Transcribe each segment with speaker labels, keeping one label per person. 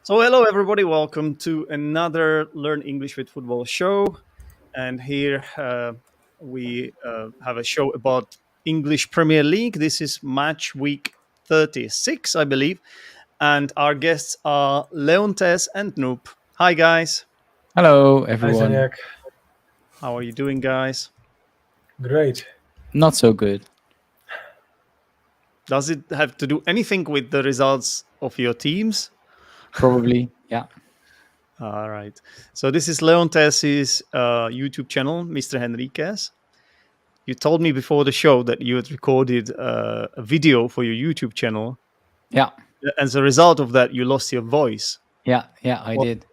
Speaker 1: So, hello everybody, welcome to another Learn English with Football show. And here we have a show about English Premier League. This is match week 36, I believe. And our guests are Leontes and Noop. Hi, guys.
Speaker 2: Hello,
Speaker 3: Hi,
Speaker 2: everyone.
Speaker 3: Sanyak.
Speaker 1: How are you doing, guys?
Speaker 3: Great.
Speaker 2: Not so good.
Speaker 1: Does it have to do anything with the results of your teams?
Speaker 2: Probably. Yeah.
Speaker 1: All right. So, this is Leontes' YouTube channel, Mr. Henriquez. You told me before the show that you had recorded a video for your YouTube channel.
Speaker 2: Yeah.
Speaker 1: As a result of that, you lost your voice.
Speaker 2: Yeah. Yeah. I
Speaker 1: What
Speaker 2: did.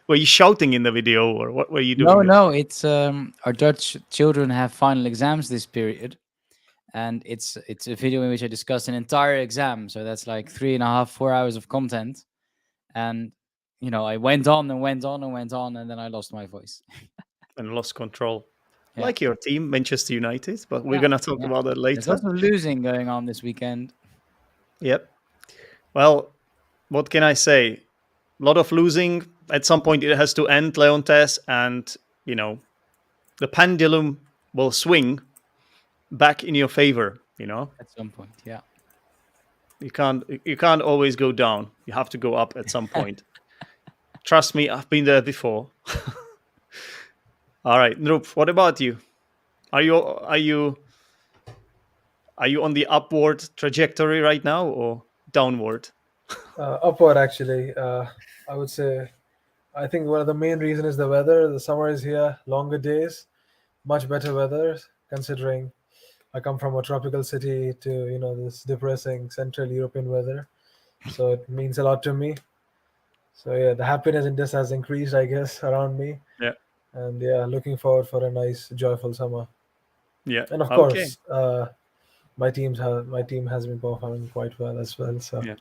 Speaker 1: were you shouting in the video, or what were you
Speaker 2: No,
Speaker 1: doing there?
Speaker 2: no. It's our Dutch children have final exams this period, and it's a video in which I discuss an entire exam. So that's like 3.5, 4 hours of content, and I went on and went on and went on, and then I lost my voice.
Speaker 1: And lost control,
Speaker 2: Yeah.
Speaker 1: like your team, Manchester United. But we're
Speaker 2: Yeah.
Speaker 1: gonna talk
Speaker 2: Yeah.
Speaker 1: about that
Speaker 2: There's
Speaker 1: later.
Speaker 2: lots of losing going on this weekend.
Speaker 1: Yep. Well, what can I say? A lot of losing. At some point, it has to end, Leontes, and the pendulum will swing back in your favor.
Speaker 2: At some point. Yeah.
Speaker 1: You can't always go down. You have to go up at some point. Trust me, I've been there before. All right, Noop, what about you? Are you on the upward trajectory right now or downward?
Speaker 3: Upward, actually. I would say. I think one of the main reason is the weather. The summer is here, longer days, much better weather. Considering I come from a tropical city to this depressing Central European weather, so it means a lot to me. So yeah, the happiness in this has increased, I guess, around me,
Speaker 1: Yeah.
Speaker 3: and yeah, looking forward for a nice, joyful summer.
Speaker 1: Yeah.
Speaker 3: And of
Speaker 1: Okay.
Speaker 3: course, my team has been performing quite well as well. So
Speaker 1: Yeah.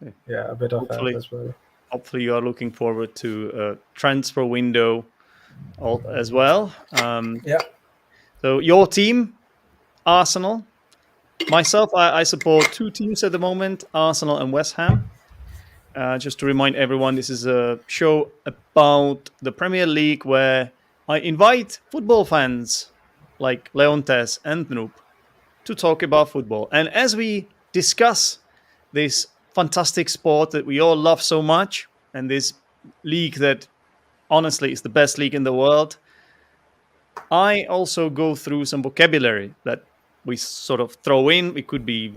Speaker 1: Yeah.
Speaker 3: yeah, a bit of that
Speaker 1: Hopefully,
Speaker 3: as well.
Speaker 1: hopefully you are looking forward to transfer window as well.
Speaker 3: Yeah.
Speaker 1: So your team, Arsenal. Myself, I support two teams at the moment: Arsenal and West Ham. Just to remind everyone, this is a show about the Premier League where I invite football fans like Leontes and Noop to talk about football. And as we discuss this fantastic sport that we all love so much, and this league that honestly is the best league in the world, I also go through some vocabulary that we sort of throw in. It could be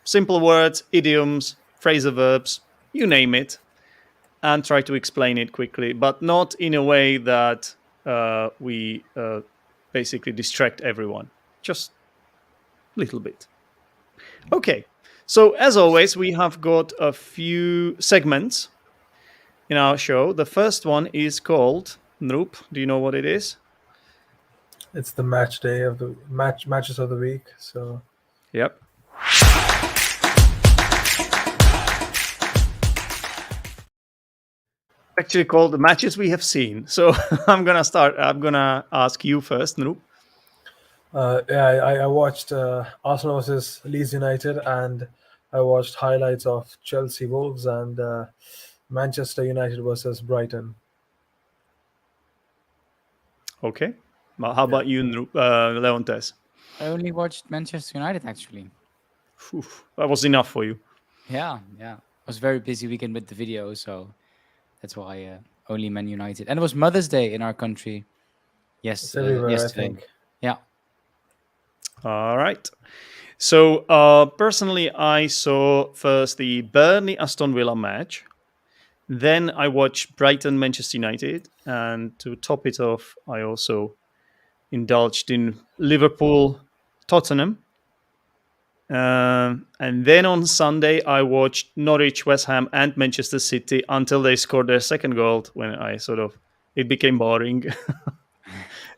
Speaker 1: simple words, idioms, phrasal verbs, you name it, and try to explain it quickly, but not in a way that we basically distract everyone. Just a little bit. Okay. So, as always, we have got a few segments in our show. The first one is called Noop. Do you know what it is?
Speaker 3: It's the match day of the matches of the week. So
Speaker 1: Yep. Actually, called the matches we have seen. So, I'm gonna ask you first, Noop.
Speaker 3: yeah, I watched Arsenal versus Leeds United, and I watched highlights of Chelsea Wolves and Manchester United versus Brighton.
Speaker 1: Okay. Well, how about you, Noop, Leontes?
Speaker 2: I only watched Manchester United actually.
Speaker 1: Phew, that was enough for you.
Speaker 2: Yeah. Yeah. It was a very busy weekend with the video, so that's why only Man United. And it was Mother's Day in our country. Yes,
Speaker 3: It's everywhere, I
Speaker 2: yesterday.
Speaker 3: think.
Speaker 2: Yeah.
Speaker 1: All right. So, personally, I saw first the Burnley Aston Villa match. Then I watched Brighton Manchester United. And to top it off, I also indulged in Liverpool Tottenham. And then on Sunday, I watched Norwich, West Ham, and Manchester City until they scored their second goal. When it became boring.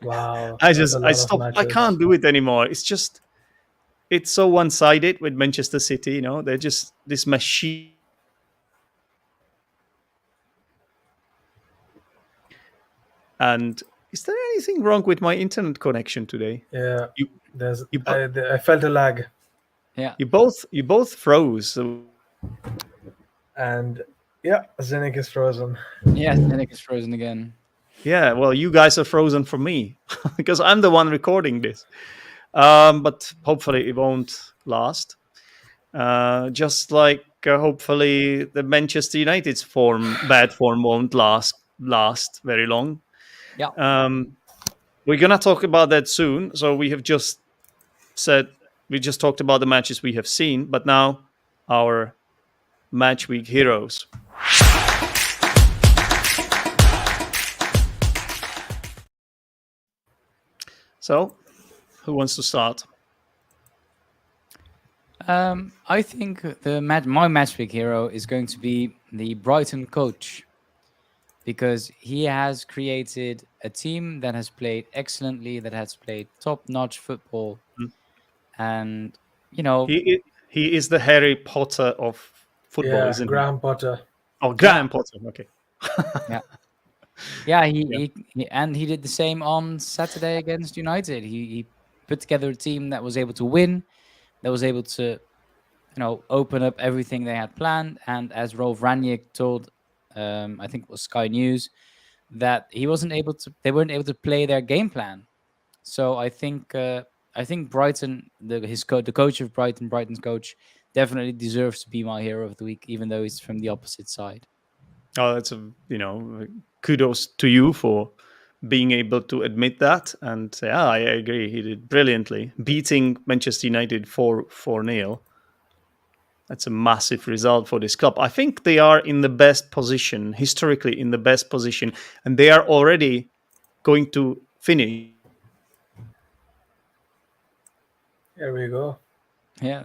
Speaker 3: Wow,
Speaker 1: I
Speaker 3: that's
Speaker 1: just,
Speaker 3: a
Speaker 1: I
Speaker 3: lot of
Speaker 1: stopped. I
Speaker 3: matches.
Speaker 1: can't do it anymore. It's so one-sided with Manchester City. They're just this machine. And is there anything wrong with my internet connection today?
Speaker 3: Yeah,
Speaker 1: You,
Speaker 3: there's
Speaker 1: you, bo-
Speaker 3: I felt a lag.
Speaker 2: Yeah.
Speaker 1: you both froze. So
Speaker 3: And yeah, Zenit is frozen.
Speaker 2: Yes, Henriquez is frozen again.
Speaker 1: Yeah, well, you guys are frozen for me because I'm the one recording this. But hopefully it won't last. Just like hopefully the Manchester United's bad form won't last very long.
Speaker 2: Yeah.
Speaker 1: Um, we're gonna talk about that soon. So said we just talked about the matches we have seen, but now our match week heroes. So, who wants to start?
Speaker 2: I think my match week hero is going to be the Brighton coach, because he has created a team that has played excellently, that has played top-notch football,
Speaker 1: Mm.
Speaker 2: and you know,
Speaker 1: He is the Harry Potter of football,
Speaker 3: Yeah,
Speaker 1: isn't he?
Speaker 3: Graham Potter.
Speaker 1: Oh,
Speaker 2: yeah,
Speaker 1: Graham Potter. Okay.
Speaker 2: yeah, yeah.
Speaker 1: Yeah.
Speaker 2: He did the same on Saturday against United. He put together a team that was able to win, that was able to open up everything they had planned. And as Rolf Rangnick told, I think it was Sky News, that they weren't able to play their game plan. So I think Brighton, the coach of Brighton's coach, definitely deserves to be my hero of the week, even though he's from the opposite side.
Speaker 1: Oh, that's kudos to you for being able to admit that. And yeah, I agree. He did brilliantly, beating Manchester United 4-0. That's a massive result for this club. I think they are in the best position, historically in the best position, and they are already going to finish.
Speaker 3: Here we go.
Speaker 2: Yeah,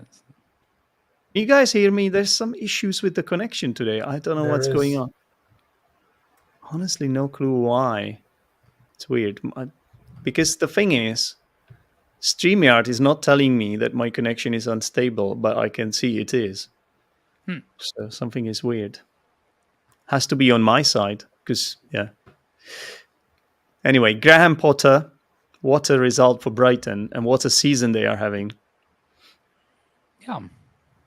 Speaker 1: You guys hear me? There's some issues with the connection today. I don't know
Speaker 3: There
Speaker 1: what's going
Speaker 3: is.
Speaker 1: on. Honestly, no clue why. It's weird. Because the thing is, StreamYard is not telling me that my connection is unstable, but I can see it is. So something is weird. Has to be on my side, because, yeah. Anyway, Graham Potter, what a result for Brighton, and what a season they are having.
Speaker 2: yeah.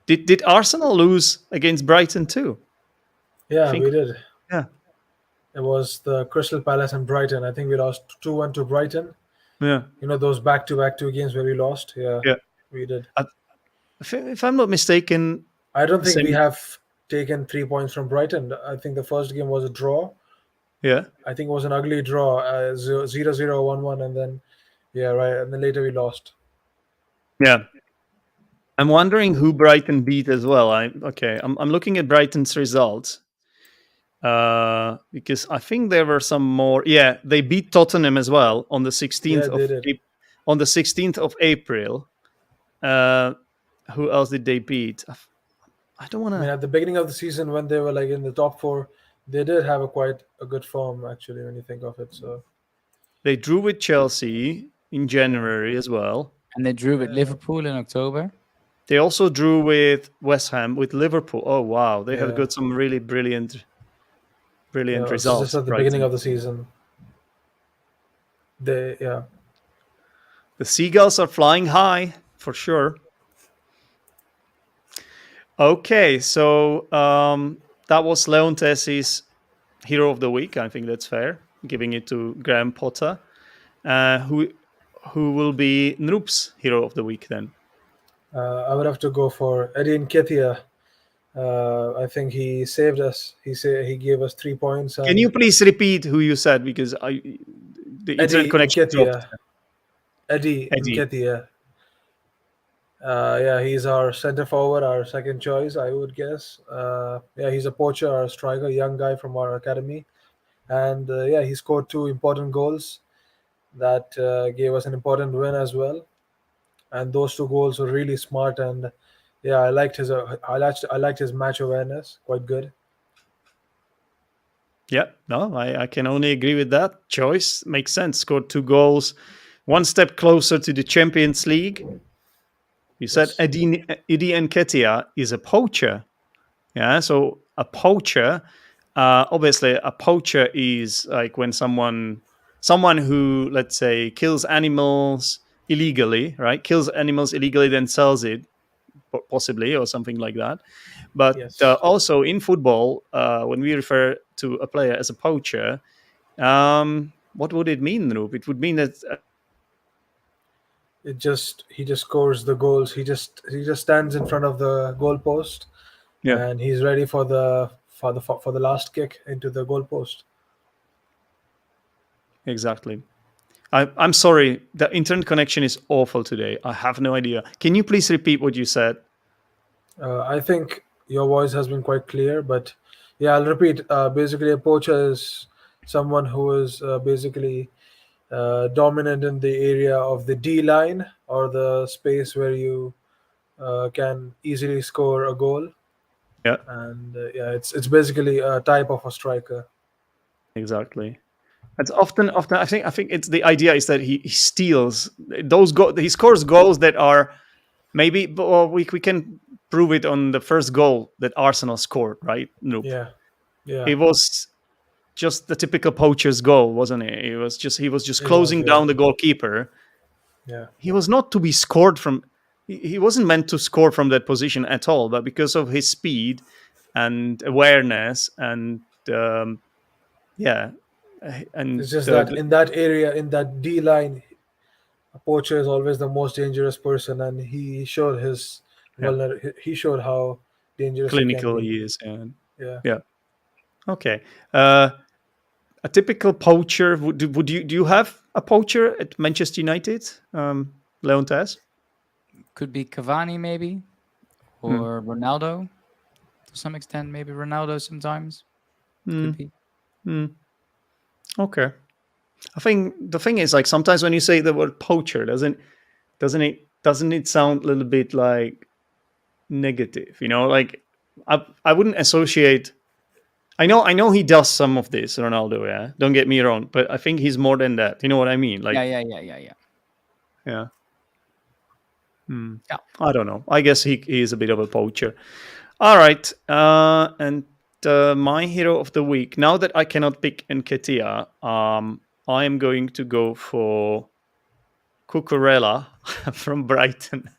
Speaker 1: Did Arsenal lose against Brighton too?
Speaker 3: Yeah,
Speaker 1: think-
Speaker 3: we did.
Speaker 1: Yeah.
Speaker 3: It was the Crystal Palace and Brighton. I think we lost 2-1 to Brighton.
Speaker 1: Yeah.
Speaker 3: You know, those back-to-back two games where we lost? Yeah,
Speaker 1: Yeah.
Speaker 3: we did.
Speaker 1: If I'm not mistaken,
Speaker 3: I don't think we
Speaker 1: semi-
Speaker 3: have taken 3 points from Brighton. I think the first game was a draw.
Speaker 1: yeah.
Speaker 3: I think it was an ugly draw, 0-0, 1-1, and then, yeah, right. And then later we lost.
Speaker 1: Yeah. I'm wondering who Brighton beat as well. I'm looking at Brighton's results because I think there were some more. Yeah, they beat Tottenham as well on the 16th
Speaker 3: Yeah, they did.
Speaker 1: on the 16th of April. Who else did they beat? I don't want
Speaker 3: I mean,
Speaker 1: to.
Speaker 3: at the beginning of the season when they were like in the top four, they did have quite a good form actually when you think of it. So
Speaker 1: They drew with Chelsea in January as well.
Speaker 2: And they drew with Liverpool in October.
Speaker 1: They also drew with West Ham, with Liverpool. Oh wow, they have
Speaker 3: Yeah.
Speaker 1: got some really brilliant
Speaker 3: it's
Speaker 1: results.
Speaker 3: just at the
Speaker 1: Brighton.
Speaker 3: beginning of the season. The
Speaker 1: Seagulls are flying high for sure. Okay, so that was Leontes' hero of the week. I think that's fair, giving it to Graham Potter. Who will be Noop's hero of the week then?
Speaker 3: I would have to go for Eddie Nketiah. I think he saved us. He gave us 3 points.
Speaker 1: Can you please repeat who you said, because the internet
Speaker 3: Eddie
Speaker 1: connection dropped.
Speaker 3: Nketiah. Eddie
Speaker 1: Eddie.
Speaker 3: Nketiah. Yeah, he's our center forward, our second choice, I would guess. Yeah, he's a poacher, our striker, young guy from our academy, and yeah, he scored 2 important goals that gave us an important win as well. And those 2 goals were really smart, and yeah, I liked his match awareness, quite good.
Speaker 1: Yeah, no, I can only agree with that choice. Makes sense. Scored 2 goals, one step closer to the Champions League. You said
Speaker 3: Yes.
Speaker 1: Eddie Nketiah is a poacher. Yeah, so a poacher, obviously a poacher is like when someone who, let's say, kills animals illegally, right? Kills animals illegally, then sells it possibly, or something like that. But
Speaker 3: Yes.
Speaker 1: also in football, when we refer to a player as a poacher, what would it mean, Roop? It would mean that
Speaker 3: It just he just scores the goals. He just stands in front of the goal post,
Speaker 1: yeah,
Speaker 3: and he's ready for the last kick into the goal post.
Speaker 1: exactly. I'm sorry, the internet connection is awful today. I have no idea. Can you please repeat what you said?
Speaker 3: I think your voice has been quite clear, but yeah, I'll repeat. Basically, a poacher is someone who is basically dominant in the area of the D line or the space where you can easily score a goal.
Speaker 1: Yeah,
Speaker 3: And yeah, it's basically a type of a striker.
Speaker 1: exactly. It's often I think it's the idea is that he steals he scores goals that are maybe, well, we can prove it on the first goal that Arsenal scored, right? Nope.
Speaker 3: Yeah, yeah,
Speaker 1: It was just the typical poacher's goal, wasn't it? He was just
Speaker 3: it was.
Speaker 1: closing
Speaker 3: Yeah,
Speaker 1: down the goalkeeper.
Speaker 3: yeah.
Speaker 1: He was not to be scored from. He wasn't meant to score from that position at all, but because of his speed and awareness and yeah, and
Speaker 3: It's just that in that area, in that D line, a poacher is always the most dangerous person, and he showed his
Speaker 1: yeah,
Speaker 3: he showed how dangerous he can
Speaker 1: clinical
Speaker 3: be.
Speaker 1: he is. And
Speaker 3: Yeah.
Speaker 1: yeah, okay. A typical poacher. Would you do you have a poacher at Manchester United, Leontes?
Speaker 2: Could be Cavani maybe,
Speaker 1: Hmm.
Speaker 2: or Ronaldo to some extent. Maybe Ronaldo sometimes
Speaker 1: Hmm.
Speaker 2: could be.
Speaker 1: Hmm. Okay. I think the thing is, like, sometimes when you say the word poacher, doesn't it sound a little bit like negative? Like I wouldn't associate. I know he does some of this, Ronaldo. Yeah, don't get me wrong, but I think he's more than that. You know what I mean?
Speaker 2: Yeah,
Speaker 1: Like,
Speaker 2: yeah, yeah, yeah, yeah.
Speaker 1: yeah. Hmm.
Speaker 2: Yeah.
Speaker 1: I don't know. I guess he is a bit of a poacher. All right. And my hero of the week. Now that I cannot pick Nketiah, I am going to go for Cucurella from Brighton.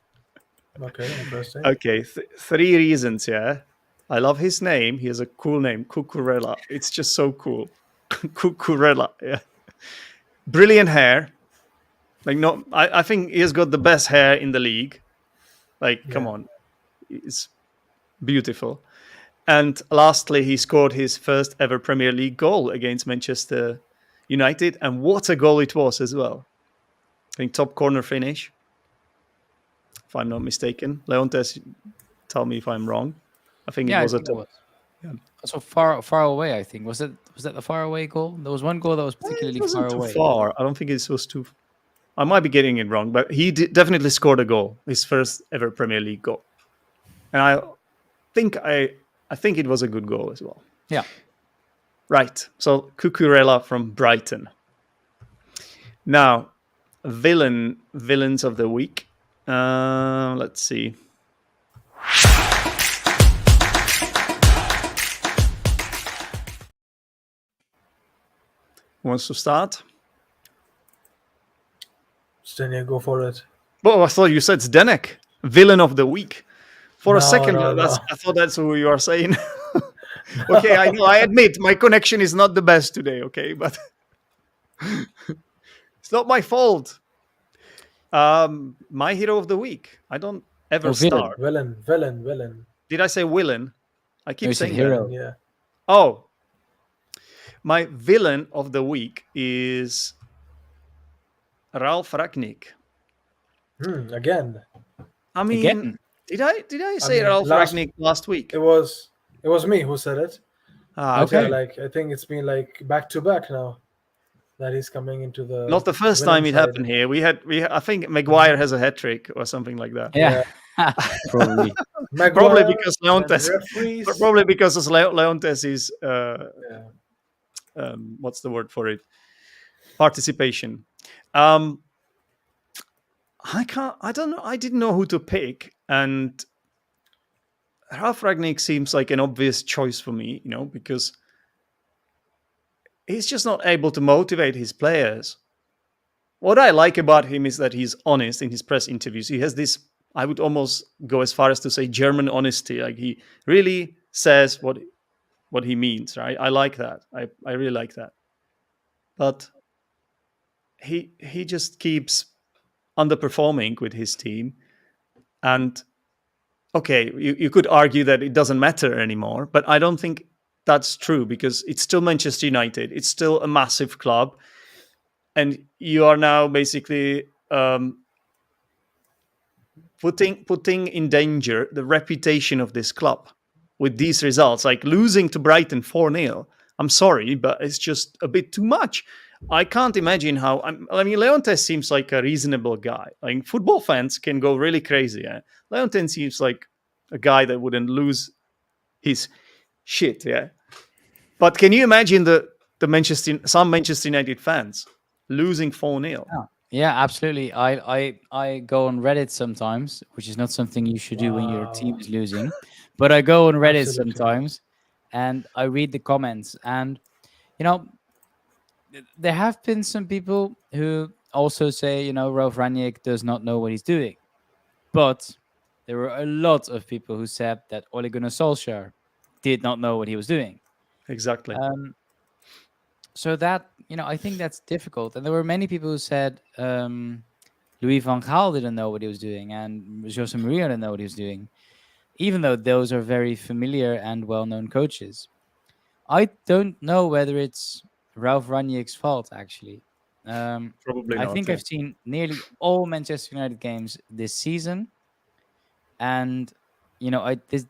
Speaker 3: Okay. Interesting.
Speaker 1: Okay, three reasons. Yeah, I love his name. He has a cool name, Cucurella. It's just so cool, Cucurella. Yeah, brilliant hair. Like, no, I think he has got the best hair in the league. Like, come
Speaker 3: Yeah.
Speaker 1: on, it's beautiful. And lastly, he scored his first ever Premier League goal against Manchester United, and what a goal it was as well. I think top corner finish, if I'm not mistaken. Leontes, tell me if I'm wrong. I think it
Speaker 2: Yeah, I
Speaker 1: was a
Speaker 2: think it
Speaker 1: top.
Speaker 2: was.
Speaker 1: Yeah.
Speaker 2: Also far away, I think. Was that the far away goal? There was one goal that was
Speaker 1: It
Speaker 2: particularly far
Speaker 1: wasn't too
Speaker 2: away.
Speaker 1: far. I don't think it was too. I might be getting it wrong, but he definitely scored a goal, his first ever Premier League goal, and think I think it was a good goal as well.
Speaker 2: Yeah.
Speaker 1: Right. So Cucurella from Brighton. Now, villains of the week. Let's see. Who wants to start?
Speaker 3: Stenya, go for it.
Speaker 1: Oh, I thought you said Zdenek, villain of the week. For a
Speaker 3: No,
Speaker 1: second,
Speaker 3: no, no.
Speaker 1: I thought that's who you are saying. Okay, I know. I admit my connection is not the best today. Okay, but it's not my fault. My hero of the week. I don't ever
Speaker 2: Oh, villain.
Speaker 1: start.
Speaker 3: Villain.
Speaker 1: Did I say villain? I
Speaker 2: No,
Speaker 1: keep
Speaker 2: you said
Speaker 1: saying
Speaker 2: hero.
Speaker 1: that.
Speaker 3: Yeah.
Speaker 1: Oh, my villain of the week is Ralf Ragnick.
Speaker 3: Again.
Speaker 1: I mean,
Speaker 2: Again.
Speaker 1: did I
Speaker 3: I
Speaker 1: say
Speaker 3: mean,
Speaker 1: Ralf Ragnick last week?
Speaker 3: it was me who said it.
Speaker 1: Ah,
Speaker 3: But yeah,
Speaker 1: okay.
Speaker 3: like I think it's been like back to back now that he's coming into the
Speaker 1: Not the first
Speaker 3: villain
Speaker 1: time it
Speaker 3: side.
Speaker 1: happened here. I think Maguire has a hat trick or something like that.
Speaker 2: Yeah. Probably.
Speaker 1: Probably
Speaker 3: Maguire
Speaker 1: because
Speaker 3: and
Speaker 1: Leontes.
Speaker 3: referees.
Speaker 1: Probably because of Leontes is
Speaker 3: Yeah.
Speaker 1: what's the word for it? Participation. Um, I don't know. I didn't know who to pick, and Ralf Ragnick seems like an obvious choice for me. Because he's just not able to motivate his players. What I like about him is that he's honest in his press interviews. He has this I would almost go as far as to say German honesty. Like he really says what he means, right? I like that. I really like that. But he just keeps underperforming with his team. And okay, you could argue that it doesn't matter anymore, but I don't think that's true because it's still Manchester United. It's still a massive club, and you are now basically putting in danger the reputation of this club with these results, like losing to Brighton 4-0. I'm sorry, but it's just a bit too much. I can't imagine how. I mean, Leontes seems like a reasonable guy. Like football fans can go really crazy. Eh? Leontes seems like a guy that wouldn't lose his shit. Yeah, but can you imagine some Manchester United fans losing 4-0?
Speaker 2: Yeah, yeah, absolutely. I go on Reddit sometimes, which is not something you should do when your team
Speaker 3: Wow.
Speaker 2: is losing, but I go on Reddit
Speaker 3: Absolutely.
Speaker 2: sometimes and I read the comments. And you know, there have been some people who also say, Ralf Rangnick does not know what he's doing. But there were a lot of people who said that Ole Gunnar Solskjaer did not know what he was doing.
Speaker 1: Exactly.
Speaker 2: Um, so that, I think that's difficult. And there were many people who said Louis van Gaal didn't know what he was doing and Jose Mourinho didn't know what he was doing, even though those are very familiar and well-known coaches. I don't know whether it's Ralph Rangnick's fault, actually.
Speaker 1: Probably
Speaker 2: I
Speaker 1: not.
Speaker 2: think
Speaker 1: Yeah.
Speaker 2: I've seen nearly all Manchester United games this season, and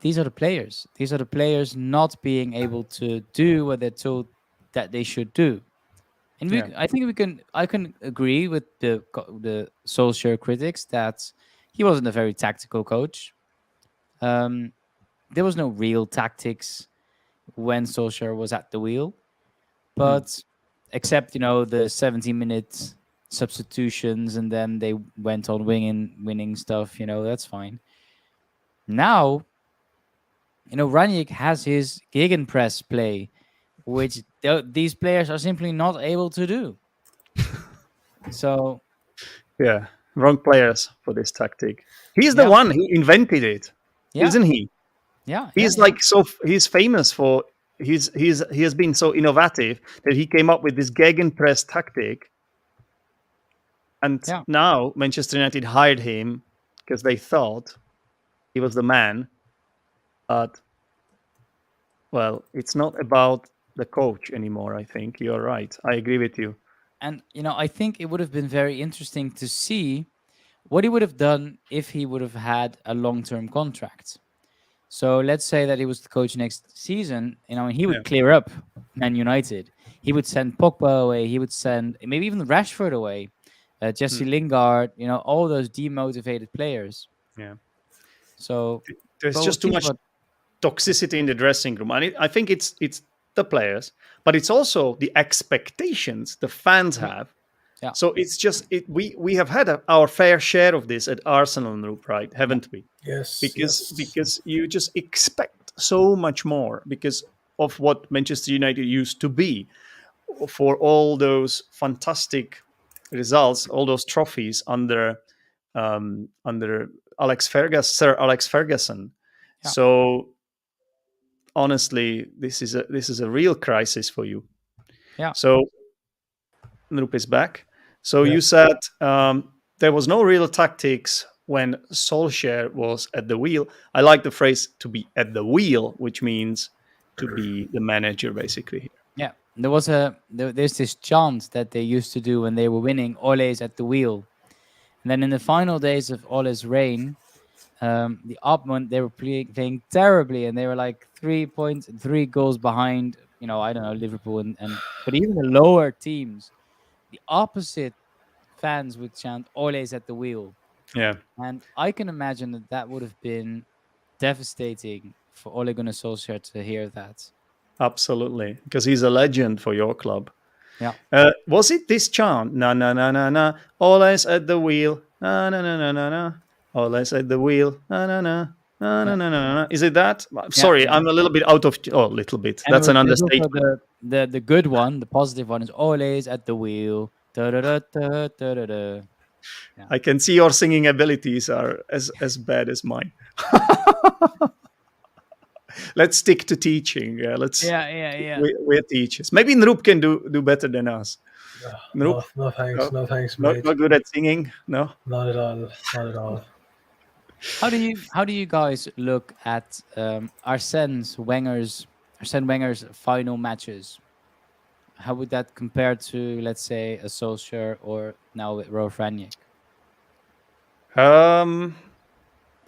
Speaker 2: these are the players. These are the players not being able to do what they're told that they should do. And
Speaker 1: Yeah.
Speaker 2: I think I can agree with the Solskjaer critics that he wasn't a very tactical coach. Um, there was no real tactics when Solskjaer was at the wheel.
Speaker 1: Hmm.
Speaker 2: But except the 70-minute substitutions, and then they went on winning stuff. That's fine. Now, Ranić has his gegenpress play, which these players are simply not able to do. So
Speaker 1: Yeah, wrong players for this tactic. He's the
Speaker 2: yeah,
Speaker 1: one who invented it,
Speaker 2: yeah,
Speaker 1: isn't he?
Speaker 2: yeah, yeah,
Speaker 1: He's
Speaker 2: yeah,
Speaker 1: like he's famous for he has been so innovative that he came up with this gegenpress tactic, and
Speaker 2: yeah.
Speaker 1: now Manchester United hired him because they thought he was the man. But well, it's not about the coach anymore. I think you're right. I agree with you.
Speaker 2: And I think it would have been very interesting to see what he would have done if he would have had a long-term contract. So let's say that he was the coach next season, and he
Speaker 1: Yeah.
Speaker 2: would clear up Man United. He would send Pogba away. He would send maybe even Rashford away, Jesse
Speaker 1: Hmm.
Speaker 2: Lingard. All those demotivated players.
Speaker 1: Yeah.
Speaker 2: So,
Speaker 1: There's
Speaker 2: but we'll
Speaker 1: just too
Speaker 2: see
Speaker 1: much
Speaker 2: what.
Speaker 1: toxicity in the dressing room, and I think it's the players, but it's also the expectations the fans
Speaker 2: Yeah,
Speaker 1: have.
Speaker 2: yeah,
Speaker 1: So it's just we have had our fair share of this at Arsenal Group, right?
Speaker 2: yeah,
Speaker 1: Haven't we?
Speaker 3: Yes. Yes.
Speaker 1: Because you just expect so much more because of what Manchester United used to be, for all those fantastic results, all those trophies under Sir Alex Ferguson.
Speaker 2: yeah,
Speaker 1: So honestly, this is a real crisis for you.
Speaker 2: yeah.
Speaker 1: So Noop is back. So
Speaker 3: Yeah.
Speaker 1: you said there was no real tactics when Solskjaer was at the wheel. I like the phrase "to be at the wheel," which means to be the manager, basically.
Speaker 2: Yeah. There's this chant that they used to do when they were winning. Ole's at the wheel, and then in the final days of Ole's reign, the Opmund, they were playing terribly, and they were like 3 points, 3 goals behind. I don't know, Liverpool and but even the lower teams, the opposite fans would chant "Ole's at the wheel,"
Speaker 1: Yeah,
Speaker 2: and I can imagine that would have been devastating for Ole Gunnar Solskjaer to hear that.
Speaker 1: absolutely, because he's a legend for your club.
Speaker 2: Yeah,
Speaker 1: Was it this chant? Na na na na na. Always at the wheel. Na na na na na na. Always at the wheel. Na na na. Na na
Speaker 2: yeah,
Speaker 1: na na na. Is it that?
Speaker 2: yeah,
Speaker 1: Sorry,
Speaker 2: yeah.
Speaker 1: I'm a little bit out of. Oh, little bit.
Speaker 2: And
Speaker 1: That's an
Speaker 2: there's also
Speaker 1: understatement.
Speaker 2: the good one, the positive one is Ole's at the wheel. Da, da, da, da, da, da, da.
Speaker 1: I can see your singing abilities are as bad as mine. Let's stick to teaching. Let's
Speaker 2: Yeah.
Speaker 1: we're teachers. Maybe Nrup can do better than us. Nrup,
Speaker 3: No, no thanks,
Speaker 1: no,
Speaker 3: no thanks,
Speaker 1: not
Speaker 3: mate.
Speaker 1: not good at singing. No.
Speaker 3: Not at all, not at all.
Speaker 2: How do you guys look at Arsene Wenger's final matches? How would that compare to, let's say, a Solskjaer or now with Rolf Rangnick?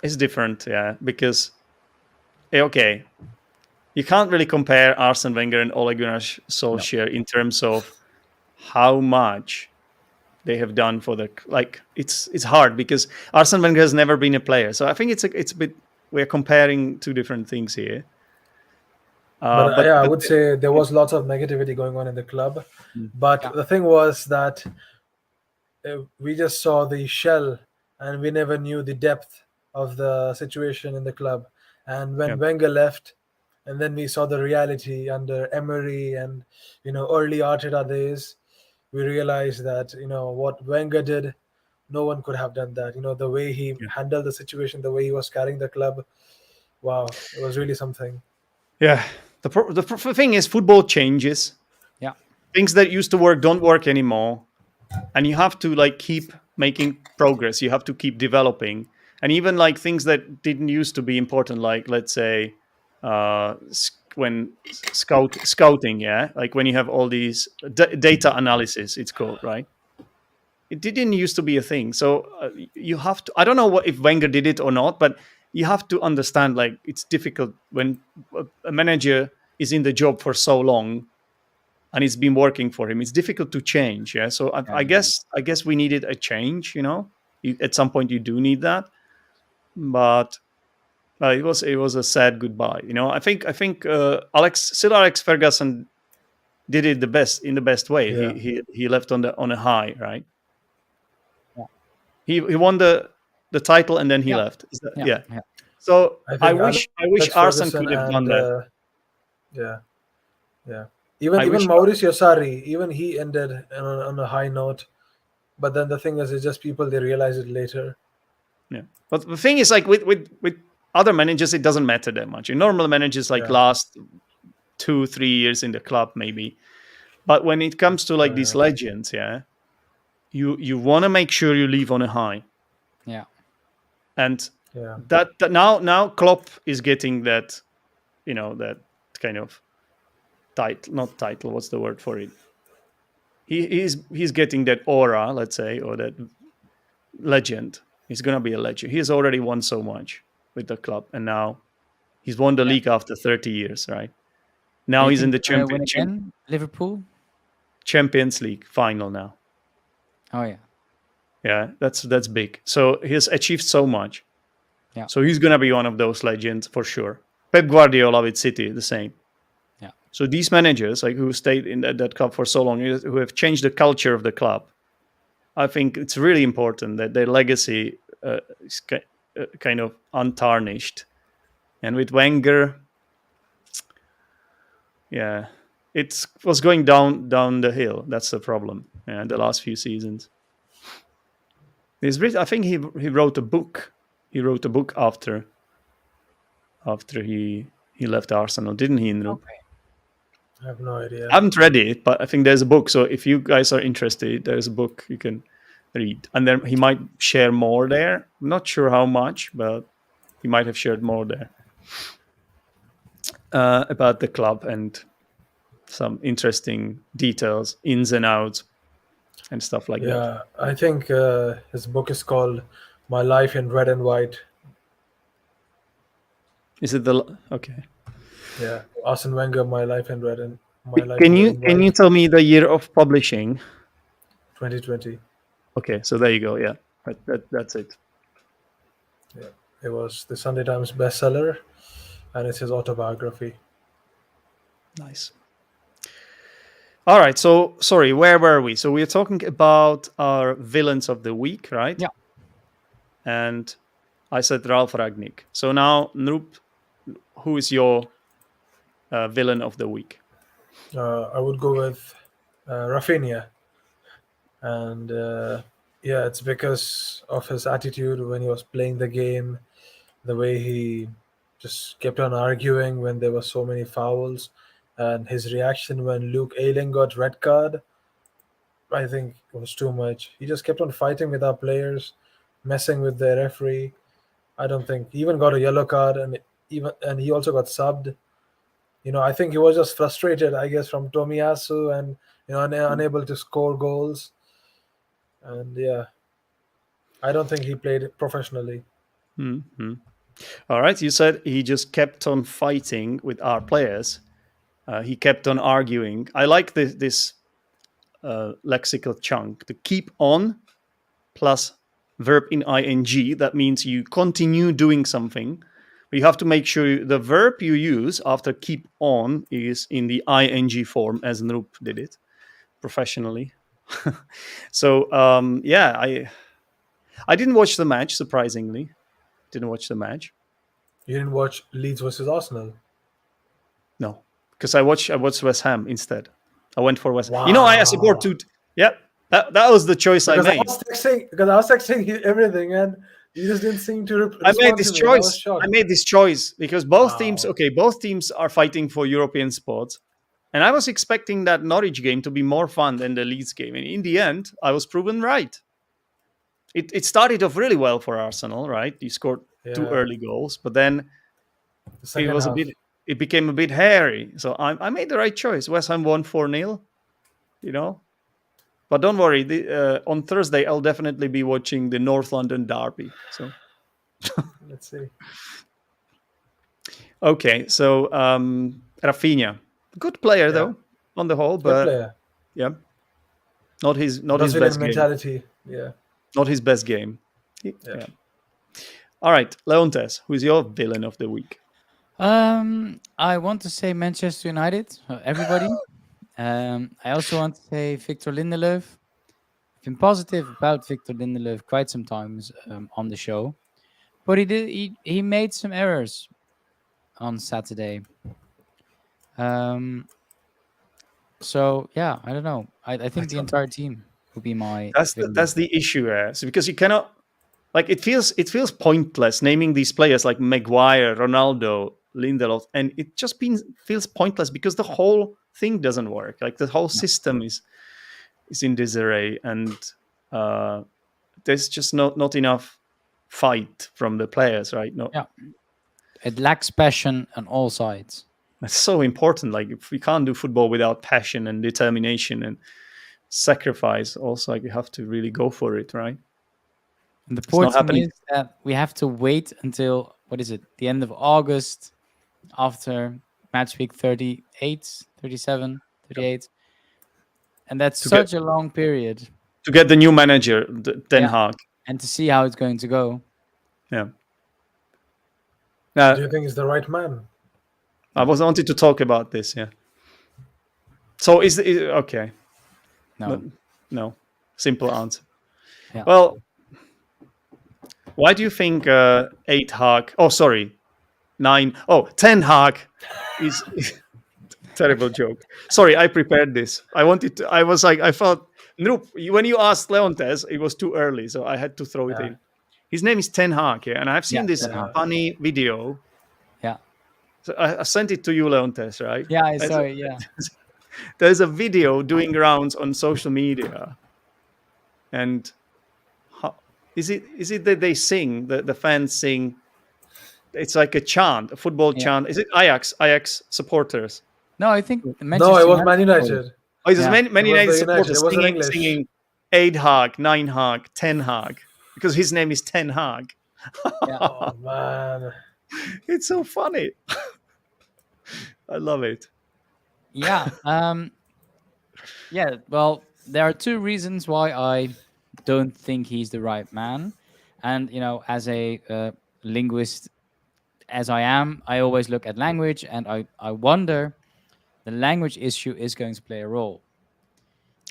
Speaker 1: It's different, yeah, because okay, you can't really compare Arsene Wenger and Ole Gunnar
Speaker 2: No.
Speaker 1: Solskjaer in terms of how much they have done for the like. It's hard because Arsene Wenger has never been a player, so I think it's a bit we're comparing two different things here.
Speaker 3: But
Speaker 1: But
Speaker 3: yeah, I
Speaker 1: but
Speaker 3: would say there was lots of negativity going on in the club.
Speaker 1: Mm.
Speaker 3: But
Speaker 2: Yeah.
Speaker 3: the thing was that we just saw the shell, and we never knew the depth of the situation in the club. And
Speaker 1: yeah,
Speaker 3: when Wenger left, and then we saw the reality under Emery and early Arteta days, we realized that what Wenger did, no one could have done that. The way he
Speaker 1: yeah,
Speaker 3: handled the situation, the way he was carrying the club, wow, it was really something.
Speaker 1: yeah. The thing is, football changes.
Speaker 2: Yeah.
Speaker 1: Things that used to work don't work anymore, and you have to like keep making progress. You have to keep developing, and even like things that didn't used to be important, like let's say when scouting, yeah, like when you have all these data analysis, it's called, right? It didn't used to be a thing. So you have to. I don't know what if Wenger did it or not, but you have to understand like it's difficult when a manager is in the job for so long and it's been working for him. It's difficult to change. Yeah. So I
Speaker 2: Yeah.
Speaker 1: guess we needed a change. At some point you do need that, but it was a sad goodbye. I think Alex Ferguson did it the best way.
Speaker 3: Yeah,
Speaker 1: He left on a high, right?
Speaker 2: Yeah.
Speaker 1: He won the title and then he
Speaker 2: Yeah.
Speaker 1: left.
Speaker 2: Yeah.
Speaker 1: Yeah.
Speaker 2: Yeah.
Speaker 1: So
Speaker 3: I
Speaker 1: I
Speaker 3: think
Speaker 1: wish
Speaker 3: Alex
Speaker 1: Arsene
Speaker 3: Ferguson
Speaker 1: could have done
Speaker 3: and
Speaker 1: that.
Speaker 3: yeah, yeah. Even
Speaker 1: I
Speaker 3: even
Speaker 1: wish.
Speaker 3: Mauricio Sarri, even he ended on a high note. But then the thing is, it's just people they realize it later.
Speaker 1: Yeah. But the thing is, like with other managers, it doesn't matter that much. Normal managers like
Speaker 3: Yeah,
Speaker 1: last 2-3 years in the club maybe, but when it comes to like these
Speaker 3: yeah,
Speaker 1: legends, yeah, you want to make sure you leave on a high,
Speaker 2: Yeah.
Speaker 1: and
Speaker 3: yeah,
Speaker 1: that now Klopp is getting that, that kind of title, not title. What's the word for it? He's getting that aura, let's say, or that legend. He's gonna be a legend. He has already won so much with the club, and now he's won the
Speaker 2: Yeah.
Speaker 1: league after 30 years, right?
Speaker 2: Do
Speaker 1: Now
Speaker 2: you
Speaker 1: he's in
Speaker 2: think
Speaker 1: the
Speaker 2: they're gonna win again, Liverpool?
Speaker 1: Champions League final now.
Speaker 2: Oh yeah.
Speaker 1: Yeah, that's big. So he has achieved so much.
Speaker 2: Yeah.
Speaker 1: So he's gonna be one of those legends for sure. Pep Guardiola with City, the same.
Speaker 2: Yeah.
Speaker 1: So these managers, like who stayed in that club for so long, who have changed the culture of the club, I think it's really important that their legacy is kind of untarnished. And with Wenger, yeah, it was going down the hill. That's the problem. Yeah, the last few seasons. I think he wrote a book. He wrote a book after he left Arsenal, didn't he, Indru?
Speaker 2: Okay.
Speaker 3: I have no
Speaker 1: I
Speaker 3: idea.
Speaker 1: haven't read it, but I think there's a book. So if you guys are interested, there's a book you can read, and then he might share more there. I'm not sure how much, but he might have shared more there about the club and some interesting details, ins and outs, and stuff like that.
Speaker 3: Yeah, I think his book is called "My Life in Red and White."
Speaker 1: Is it the okay?
Speaker 3: Yeah, Arsene Wenger, "My Life in Red and My Life
Speaker 1: Can
Speaker 3: in Red
Speaker 1: you
Speaker 3: and
Speaker 1: can you
Speaker 3: White,"
Speaker 1: tell me the year of publishing?
Speaker 3: 2020.
Speaker 1: Okay, so there you go. Yeah, that's it.
Speaker 3: Yeah, it was the Sunday Times bestseller, and it's his autobiography.
Speaker 1: Nice. All right. So sorry, where were we? So we are talking about our villains of the week, right?
Speaker 2: Yeah.
Speaker 1: And I said Ralph Ragnick. So now, Noop, who is your villain of the week?
Speaker 3: I would go with Rafinha, and Yeah, it's because of his attitude when he was playing the game, the way he just kept on arguing when there were so many fouls, and his reaction when Luke Ayling got red card, I think it was too much. He just kept on fighting with our players, messing with the referee. I don't think he even got a yellow card, and he also got subbed. I think he was just frustrated, I guess, from Tomiyasu and unable to score goals. And yeah, I don't think he played professionally.
Speaker 1: Hmm. All right, you said he just kept on fighting with our players. He kept on arguing. I like this lexical chunk, to keep on plus verb in ing. That means you continue doing something. But you have to make sure the verb you use after keep on is in the ing form, as Nrup did it professionally. So yeah, I didn't watch the match. Surprisingly, didn't watch the match.
Speaker 3: You didn't watch Leeds versus Arsenal?
Speaker 1: No, because I watched West Ham instead. I went for West. I support
Speaker 3: Wow.
Speaker 1: two. Yeah, that was the choice I
Speaker 3: Because I
Speaker 1: made.
Speaker 3: was texting, because I was texting you everything, and you just didn't seem to
Speaker 1: I made
Speaker 3: respond to
Speaker 1: this
Speaker 3: me, and I was
Speaker 1: choice. I
Speaker 3: shocked.
Speaker 1: made this choice because both teams,
Speaker 3: Wow.
Speaker 1: both teams are fighting for European spots. And I was expecting that Norwich game to be more fun than the Leeds game. And in the end, I was proven right. It started off really well for Arsenal, right? You scored two
Speaker 3: Yeah.
Speaker 1: early goals, but then
Speaker 3: The
Speaker 1: it
Speaker 3: second
Speaker 1: was a
Speaker 3: half.
Speaker 1: bit it became a bit hairy. So I made the right choice. West Ham won 4-0, you know. But don't worry, on Thursday I'll definitely be watching the North London derby. So
Speaker 3: Let's see.
Speaker 1: okay, so Rafinha, good player
Speaker 3: Yeah.
Speaker 1: though on the whole,
Speaker 3: Good
Speaker 1: but
Speaker 3: player.
Speaker 1: yeah, not his
Speaker 3: Brazilian
Speaker 1: best game,
Speaker 3: mentality. Yeah.
Speaker 1: not his best game.
Speaker 3: Yeah.
Speaker 1: Yeah. All right, Leontes, who's your villain of the week?
Speaker 2: I want to say Manchester United. Everybody. I also want to say Victor Lindelöf. I've been positive about Victor Lindelöf quite some times on the show, but he made some errors on Saturday. Um, so yeah, I don't know. I
Speaker 1: I
Speaker 2: think the
Speaker 1: don't-
Speaker 2: entire team would be my
Speaker 1: That's the,
Speaker 2: villain.
Speaker 1: that's the issue, so because you cannot, like, it feels pointless naming these players like Maguire, Ronaldo, Lindelof, and it just feels pointless because the whole thing doesn't work. Like the whole
Speaker 2: Yeah.
Speaker 1: system is in disarray, and uh, there's just not enough fight from the players, right? No,
Speaker 2: Yeah. It lacks passion on all sides.
Speaker 1: that's so important. Like if we can't do football without passion and determination and sacrifice, also like you have to really go for it, right?
Speaker 2: And the
Speaker 1: It's
Speaker 2: poor
Speaker 1: not
Speaker 2: thing
Speaker 1: happening.
Speaker 2: is that we have to wait until what is it, the end of August after match week 38, 37, 38. And that's
Speaker 1: to get
Speaker 2: such a long period.
Speaker 1: to get the new manager, Ten
Speaker 2: Yeah.
Speaker 1: Hag.
Speaker 2: And to see how it's going to go.
Speaker 1: Yeah.
Speaker 3: Do you think he's the right man?
Speaker 1: I wanted to talk about this. Yeah. So okay?
Speaker 2: No.
Speaker 1: No. Simple answer.
Speaker 2: Yeah.
Speaker 1: Well, why do you think 8 Hag? Oh, sorry, 9. Oh, 10 Hag is terrible joke. Sorry, I prepared this. I wanted to. I was like, I felt. Nope. When you asked Leontes, it was too early, so I had to throw it
Speaker 3: Yeah.
Speaker 1: in. His name is Ten Hag, yeah, and I've seen
Speaker 2: Yeah,
Speaker 1: this
Speaker 2: Ten Hag.
Speaker 1: funny video.
Speaker 2: Yeah.
Speaker 1: So I sent it to you, Leontes, right?
Speaker 2: Yeah, I saw it. Yeah.
Speaker 1: There's a video doing rounds on social media, and is it that they sing, the fans sing? It's like a chant, a football
Speaker 2: Yeah.
Speaker 1: chant. Is it Ajax supporters?
Speaker 2: No, I think
Speaker 3: No,
Speaker 2: Manchester
Speaker 3: it was
Speaker 2: United
Speaker 3: Man
Speaker 2: supporters.
Speaker 3: United.
Speaker 1: Oh, it's
Speaker 2: Yeah.
Speaker 1: many,
Speaker 3: It
Speaker 1: many
Speaker 3: was
Speaker 1: United
Speaker 3: the United. It
Speaker 1: supporters
Speaker 3: was in
Speaker 1: singing,
Speaker 3: English.
Speaker 1: singing 8 Hag, 9 Hag, 10 Hag, because his name is Ten Hag.
Speaker 2: Yeah.
Speaker 3: Oh man.
Speaker 1: It's so funny. I love it.
Speaker 2: Yeah. Yeah. Well, there are two reasons why I don't think he's the right man. And, as a linguist, as I am, I always look at language and I wonder the language issue is going to play a role.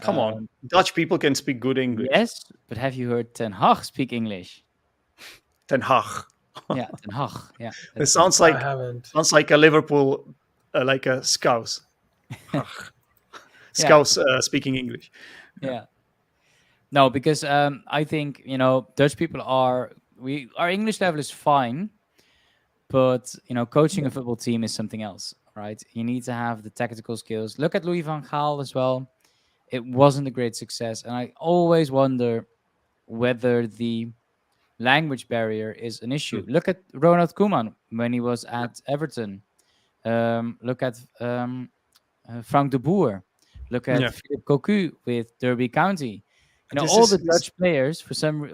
Speaker 1: Come on, Dutch people can speak good English.
Speaker 2: Yes, but have you heard Ten Hag speak English?
Speaker 1: Ten Hag.
Speaker 2: Yeah, Ten Hag. Yeah.
Speaker 1: It sounds
Speaker 3: I
Speaker 1: like
Speaker 3: haven't.
Speaker 1: a Liverpool, like a Scouse.
Speaker 2: Yeah.
Speaker 1: Scouse speaking English.
Speaker 2: Yeah. No, because I think Dutch people are our English level is fine, but coaching a football team is something else, right? You need to have the tactical skills. Look at Louis van Gaal as well. It wasn't a great success, and I always wonder whether the language barrier is an issue.
Speaker 1: Mm.
Speaker 2: Look at Ronald Koeman when he was at Everton. Look at Frank de Boer. Look at
Speaker 1: Yeah,
Speaker 2: Philip Cocu with Derby County.
Speaker 1: this
Speaker 2: All
Speaker 1: is
Speaker 2: the
Speaker 1: this
Speaker 2: Dutch players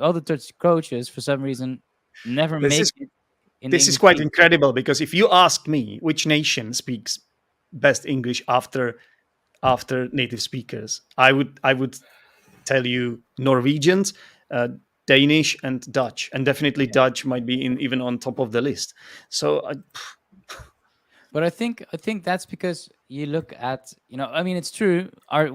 Speaker 2: all the Dutch coaches for some reason never
Speaker 1: this
Speaker 2: make
Speaker 1: is
Speaker 2: it in the
Speaker 1: this is
Speaker 2: English
Speaker 1: quite
Speaker 2: league.
Speaker 1: incredible because if you ask me which nation speaks best English after native speakers, I would tell you Norwegians, uh, Danish, and Dutch, and definitely Dutch might be in even on top of the list. So
Speaker 2: But I think that's because you look at I mean it's true.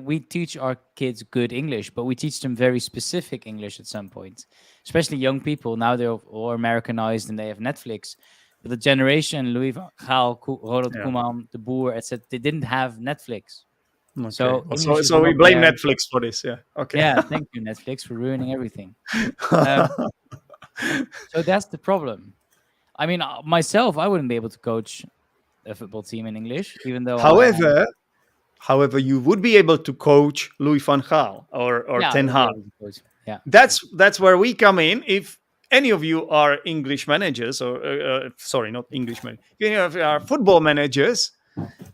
Speaker 2: We teach our kids good English, but we teach them very specific English at some point. Especially young people now they're all Americanized and they have Netflix. But the generation Louis van Gaal, Ronald
Speaker 1: yeah,
Speaker 2: Koeman, De Boer, etc. They didn't have Netflix,
Speaker 1: okay.
Speaker 2: so
Speaker 1: Well, so
Speaker 2: English is
Speaker 1: so we
Speaker 2: not
Speaker 1: blame
Speaker 2: there.
Speaker 1: Netflix for this. Yeah, okay.
Speaker 2: Yeah, thank you Netflix for ruining everything. Um, so that's the problem. I mean, myself, I wouldn't be able to coach a football team in English, even though I am.
Speaker 1: however, however, you would be able to coach Louis van Gaal or
Speaker 2: Yeah, I
Speaker 1: Ten
Speaker 2: would be
Speaker 1: Hag.
Speaker 2: able to coach. Yeah, true.
Speaker 1: That's where we come in. If any of you are English managers, or sorry, not Englishmen, if you are football managers,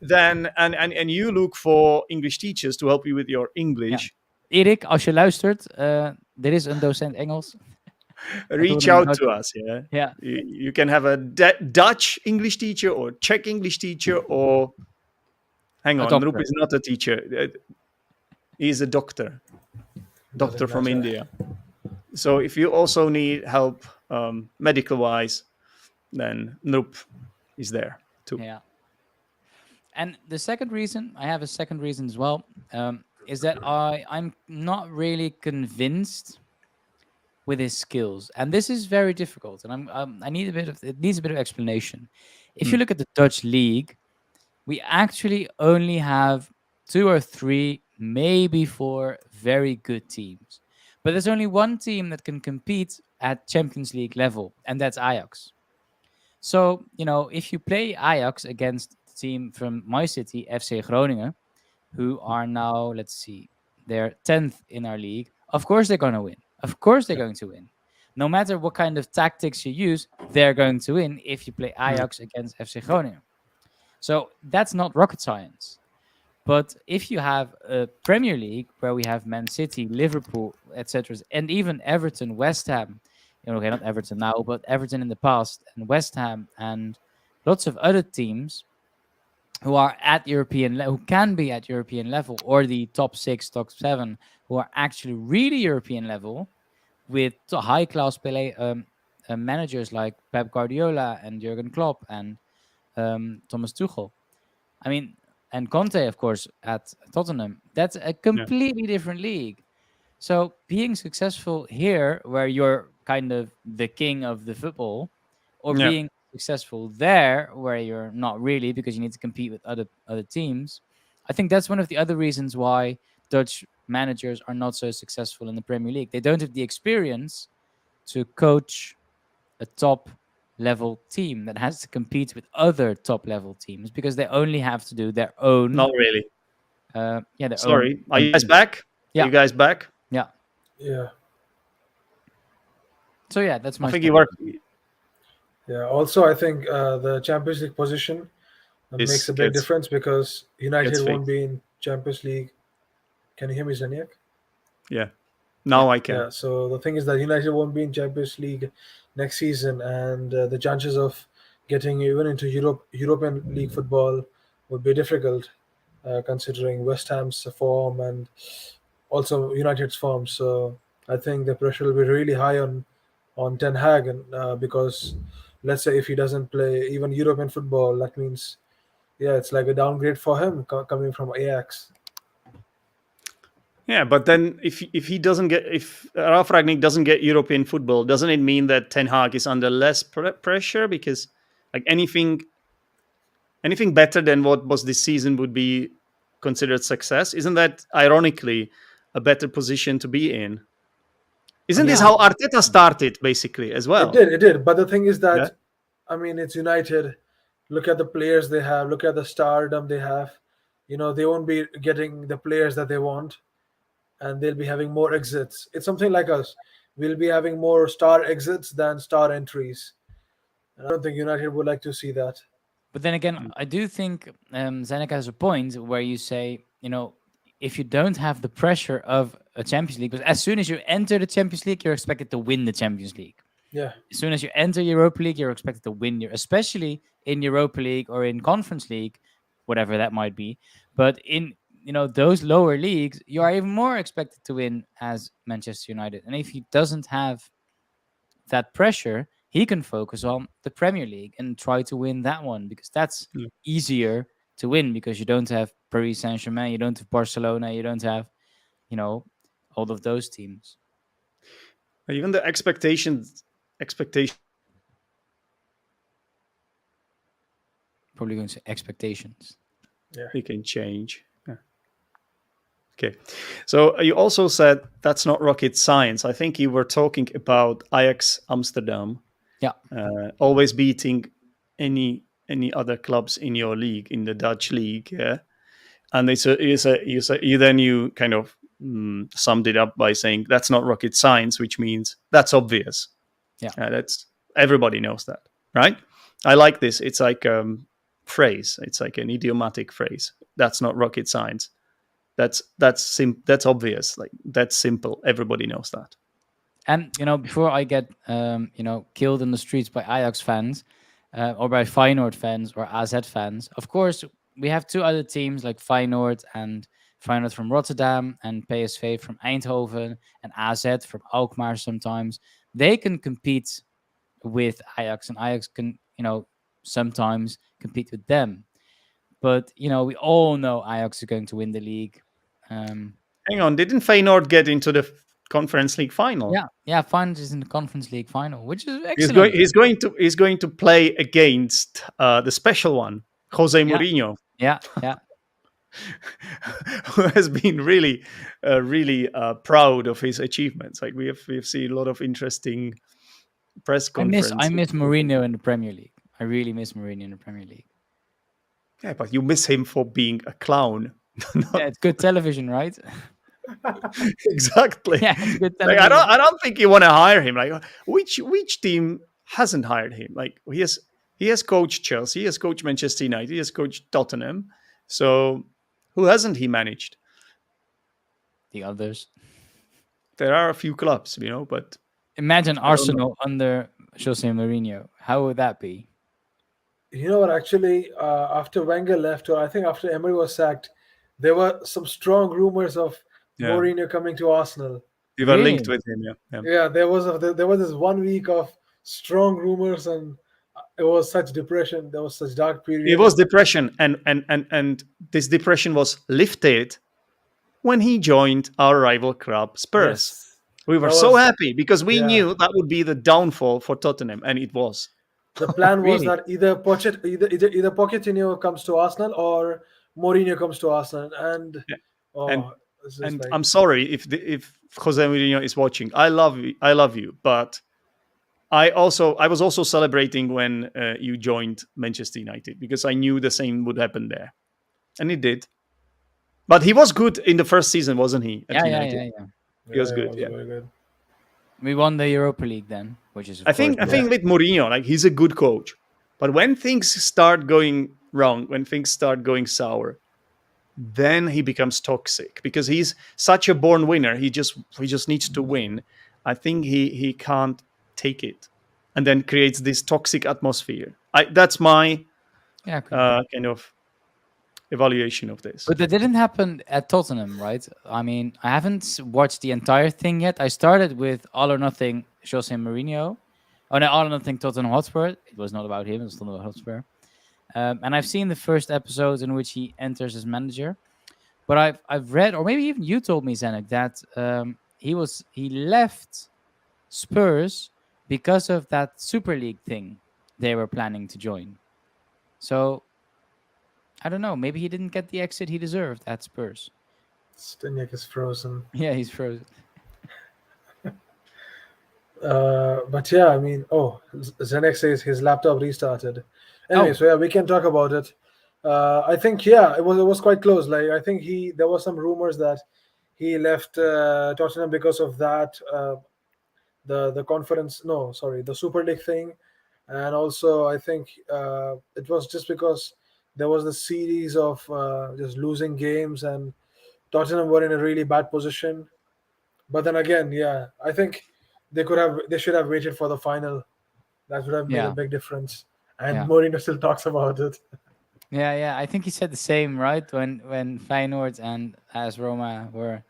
Speaker 1: then and you look for English teachers to help you with your
Speaker 2: Ja.
Speaker 1: English,
Speaker 2: Erik, als je luistert, er is een docent Engels. Het wordt
Speaker 1: reach
Speaker 2: een
Speaker 1: out
Speaker 2: Dutch.
Speaker 1: to us. Yeah,
Speaker 2: Ja,
Speaker 1: you can have a Dutch English teacher or Czech English teacher, or hang
Speaker 2: a
Speaker 1: on, Roep
Speaker 2: doctor.
Speaker 1: is not a teacher. He's a doctor
Speaker 3: Doesn't
Speaker 1: from
Speaker 3: matter.
Speaker 1: India. So if you also need help medical wise, then Noop is there too.
Speaker 2: Yeah. And the second reason, I have a second reason as well, is that I'm not really convinced with his skills, and this is very difficult. And I need it needs a bit of explanation. If you
Speaker 1: Hmm.
Speaker 2: look at the Dutch league, we actually only have two or three, maybe four very good teams. But there's only one team that can compete at Champions League level, and that's Ajax. So, if you play Ajax against the team from my city, FC Groningen, who are now, let's see, they're 10th in our league, of course they're going to win. Of course they're going to win. No matter what kind of tactics you use, they're going to win if you play Ajax against FC Groningen. So that's not rocket science. But if you have a Premier League where we have Man City, Liverpool, etc., and even Everton, West Ham, okay, not Everton now, but Everton in the past, and West Ham, and lots of other teams who are at who can be at European level, or the top 6, top 7, who are actually really European level, with high class managers like Pep Guardiola and Jurgen Klopp and Thomas Tuchel. I mean, and Conte, of course, at Tottenham. That's a
Speaker 1: Yeah,
Speaker 2: completely different league. So being successful here, where you're kind of the king of the football, or
Speaker 1: yeah,
Speaker 2: being successful there, where you're not really because you need to compete with other teams, I think that's one of the other reasons why Dutch managers are not so successful in the Premier League. They don't have the experience to coach a top level team that has to compete with other top level teams because they only have to do their own
Speaker 1: not really.
Speaker 2: their
Speaker 1: Sorry, are
Speaker 2: own
Speaker 1: you guys
Speaker 2: thing.
Speaker 1: back? Are
Speaker 2: Yeah,
Speaker 1: you guys back?
Speaker 2: yeah.
Speaker 3: Yeah.
Speaker 2: So yeah, that's
Speaker 1: I
Speaker 2: my
Speaker 1: think you
Speaker 2: story.
Speaker 1: were.
Speaker 3: Yeah. Also, I think the Champions League position makes
Speaker 1: This
Speaker 3: a big
Speaker 1: gets
Speaker 3: difference because
Speaker 1: gets
Speaker 3: United won't
Speaker 1: fixed.
Speaker 3: be in Champions League. Can you hear me, Zaniak?
Speaker 1: Yeah,
Speaker 2: Yeah.
Speaker 1: now I can.
Speaker 3: Yeah. So the thing is that United won't be in Champions League next season, and the chances of getting even into European League football would be difficult, considering West Ham's form and also United's form. So I think the pressure will be really high on Ten Hag, and because let's say if he doesn't play even European football, that means yeah, it's like a downgrade for him coming from Ajax.
Speaker 1: Yeah, but then if he doesn't get if Ralf Ragnick doesn't get European football, doesn't it mean that Ten Hag is under less pressure because like anything better than what was this season would be considered success? Isn't that ironically a better position to be in? Isn't this
Speaker 2: Yeah.
Speaker 1: how Arteta started basically as
Speaker 3: It
Speaker 1: well?
Speaker 3: did, it did. But the thing is
Speaker 1: Yeah.
Speaker 3: that, I mean, it's United. Look at the players they have. Look at the stardom they have. They won't be getting the players that they want, and they'll be having more exits. It's something like us. We'll be having more star exits than star entries. And I don't think United would like to see that.
Speaker 2: But then again, I do think Zenek has a point where you say, if you don't have the pressure of a Champions League, because as soon as you enter the Champions League, you're expected to win the Champions League.
Speaker 3: Yeah,
Speaker 2: As soon as you enter Europa League, you're expected to win especially in Europa League or in Conference League, whatever that might be. But in those lower leagues, you are even more expected to win as Manchester United. And if he doesn't have that pressure, he can focus on the Premier League and try to win that one, because that's
Speaker 1: Yeah.
Speaker 2: easier to win, because you don't have Paris Saint-Germain, you don't have Barcelona, you don't have, all of those teams.
Speaker 1: Even the expectation
Speaker 2: Probably going to say expectations.
Speaker 3: yeah.
Speaker 1: you can change. Yeah. Okay. So you also said that's not rocket science. I think you were talking about Ajax Amsterdam
Speaker 2: Yeah.
Speaker 1: always beating any other clubs in your league, in the Dutch league. Yeah. And you kind of summed it up by saying that's not rocket science, which means that's obvious.
Speaker 2: Yeah.
Speaker 1: That's everybody knows that, right? I like this. It's like phrase. It's like an idiomatic phrase. That's not rocket science. That's obvious. Like that's simple. Everybody knows that.
Speaker 2: And before I get killed in the streets by Ajax fans, or by Feyenoord fans or AZ fans, of course we have two other teams like Feyenoord from Rotterdam and PSV from Eindhoven and AZ from Alkmaar. Sometimes they can compete with Ajax, and Ajax can sometimes compete with them. But we all know Ajax is going to win the league.
Speaker 1: Hang on, didn't Feyenoord get into the Conference League final?
Speaker 2: Yeah, Feyenoord is in the Conference League final, which is
Speaker 1: He's
Speaker 2: excellent.
Speaker 1: going to play against the special one, Jose
Speaker 2: Yeah.
Speaker 1: Mourinho,
Speaker 2: Yeah.
Speaker 1: who has been really proud of his achievements. Like we've seen a lot of interesting press
Speaker 2: I miss
Speaker 1: conferences.
Speaker 2: Mourinho in the Premier League. I really miss Mourinho in the Premier League.
Speaker 1: Yeah, but you miss him for being a clown.
Speaker 2: Yeah, it's good television, right?
Speaker 1: Exactly.
Speaker 2: Yeah, it's good
Speaker 1: Like
Speaker 2: television.
Speaker 1: I don't think you want to hire him. Like which team hasn't hired him? Like he has coached Chelsea, he has coached Manchester United, he has coached Tottenham. So who hasn't he managed?
Speaker 2: The others.
Speaker 1: There are a few clubs, but
Speaker 2: Imagine
Speaker 1: I don't know.
Speaker 2: Arsenal under Jose Mourinho. How would that be?
Speaker 3: You know what? Actually, after Wenger left, or I think after Emery was sacked, there were some strong rumors of
Speaker 1: Yeah,
Speaker 3: Mourinho coming to Arsenal.
Speaker 1: we were linked
Speaker 2: Really?
Speaker 1: with him. Yeah.
Speaker 3: Yeah, there was this 1 week of strong rumors, and it was such depression. There was such dark
Speaker 1: It
Speaker 3: period.
Speaker 1: was depression, and this depression was lifted when he joined our rival club Spurs.
Speaker 3: Yes,
Speaker 1: We were
Speaker 3: that
Speaker 1: so
Speaker 3: was
Speaker 1: happy because we
Speaker 3: yeah.
Speaker 1: knew that would be the downfall for Tottenham, and it was.
Speaker 3: The plan was
Speaker 2: Really?
Speaker 3: that either Pochettino comes to Arsenal or Mourinho comes to Arsenal, and
Speaker 1: Yeah.
Speaker 3: oh,
Speaker 1: And
Speaker 3: it's just
Speaker 1: and
Speaker 3: like
Speaker 1: I'm sorry if Jose Mourinho is watching. I love you, but I was also celebrating when you joined Manchester United because I knew the same would happen there, and it did. But he was good in the first season, wasn't he? At United,
Speaker 2: Yeah.
Speaker 1: he was
Speaker 3: yeah, it
Speaker 1: good.
Speaker 3: was
Speaker 1: Yeah,
Speaker 3: very good.
Speaker 2: We won the Europa League then, which is of
Speaker 1: I
Speaker 2: course
Speaker 1: think I
Speaker 2: good.
Speaker 1: think with Mourinho, like he's a good coach, but when things start going wrong, when things start going sour, then he becomes toxic because he's such a born winner. He just needs to win. I think he can't take it, and then creates this toxic atmosphere. That's my
Speaker 2: Yeah, could be.
Speaker 1: kind of evaluation of this.
Speaker 2: But that didn't happen at Tottenham, right? I mean, I haven't watched the entire thing yet. I started with All or Nothing Jose Mourinho. Oh no, All or Nothing Tottenham Hotspur. It was not about him, it was still about Hotspur. And I've seen the first episodes in which he enters as manager. But I've read, or maybe even you told me, Zanek, that he left Spurs because of that Super League thing they were planning to join. So I don't know. Maybe he didn't get the exit he deserved at Spurs.
Speaker 3: Steniak is frozen.
Speaker 2: Yeah, he's frozen.
Speaker 3: But yeah, I mean, oh, Zenek says his laptop restarted. Anyway,
Speaker 2: Oh,
Speaker 3: so yeah, we can talk about it. I think yeah, it was quite close. Like I think there was some rumors that he left Tottenham because of that. The conference, no, sorry, the Super League thing, and also I think it was just because there was the series of just losing games and Tottenham were in a really bad position. But then again, yeah, I think they should have waited for the final. That would have made a
Speaker 2: yeah,
Speaker 3: big difference. And
Speaker 2: yeah,
Speaker 3: Mourinho still talks about it.
Speaker 2: yeah, yeah. I think he said the same, right? When Feyenoord and AS Roma were,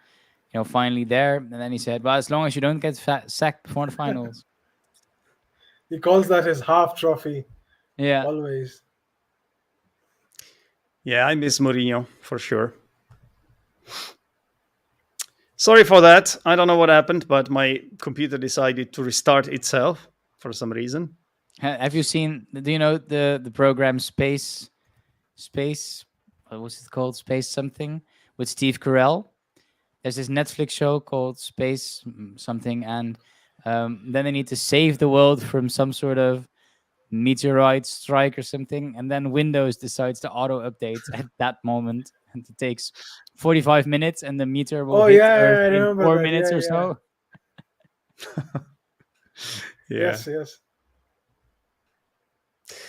Speaker 2: finally there, and then he said, "Well, as long as you don't get sacked before the finals."
Speaker 3: He calls that his half trophy
Speaker 2: Yeah.
Speaker 3: always.
Speaker 1: Yeah, I miss Mourinho for sure. Sorry for that. I don't know what happened, but my computer decided to restart itself for some reason.
Speaker 2: Have you seen? Do you know the program Space? What was it called? Space something with Steve Carell. There's this Netflix show called Space something, and then they need to save the world from some sort of meteorite strike or something, and then Windows decides to auto update at that moment, and it takes 45 minutes, and the meteor will
Speaker 3: Oh
Speaker 2: hit
Speaker 3: yeah,
Speaker 2: Earth
Speaker 3: yeah, I
Speaker 2: in
Speaker 3: remember
Speaker 2: 4 minutes
Speaker 3: that.
Speaker 2: or
Speaker 3: Yeah, yeah.
Speaker 2: so.
Speaker 1: Yeah,
Speaker 3: Yes, yes.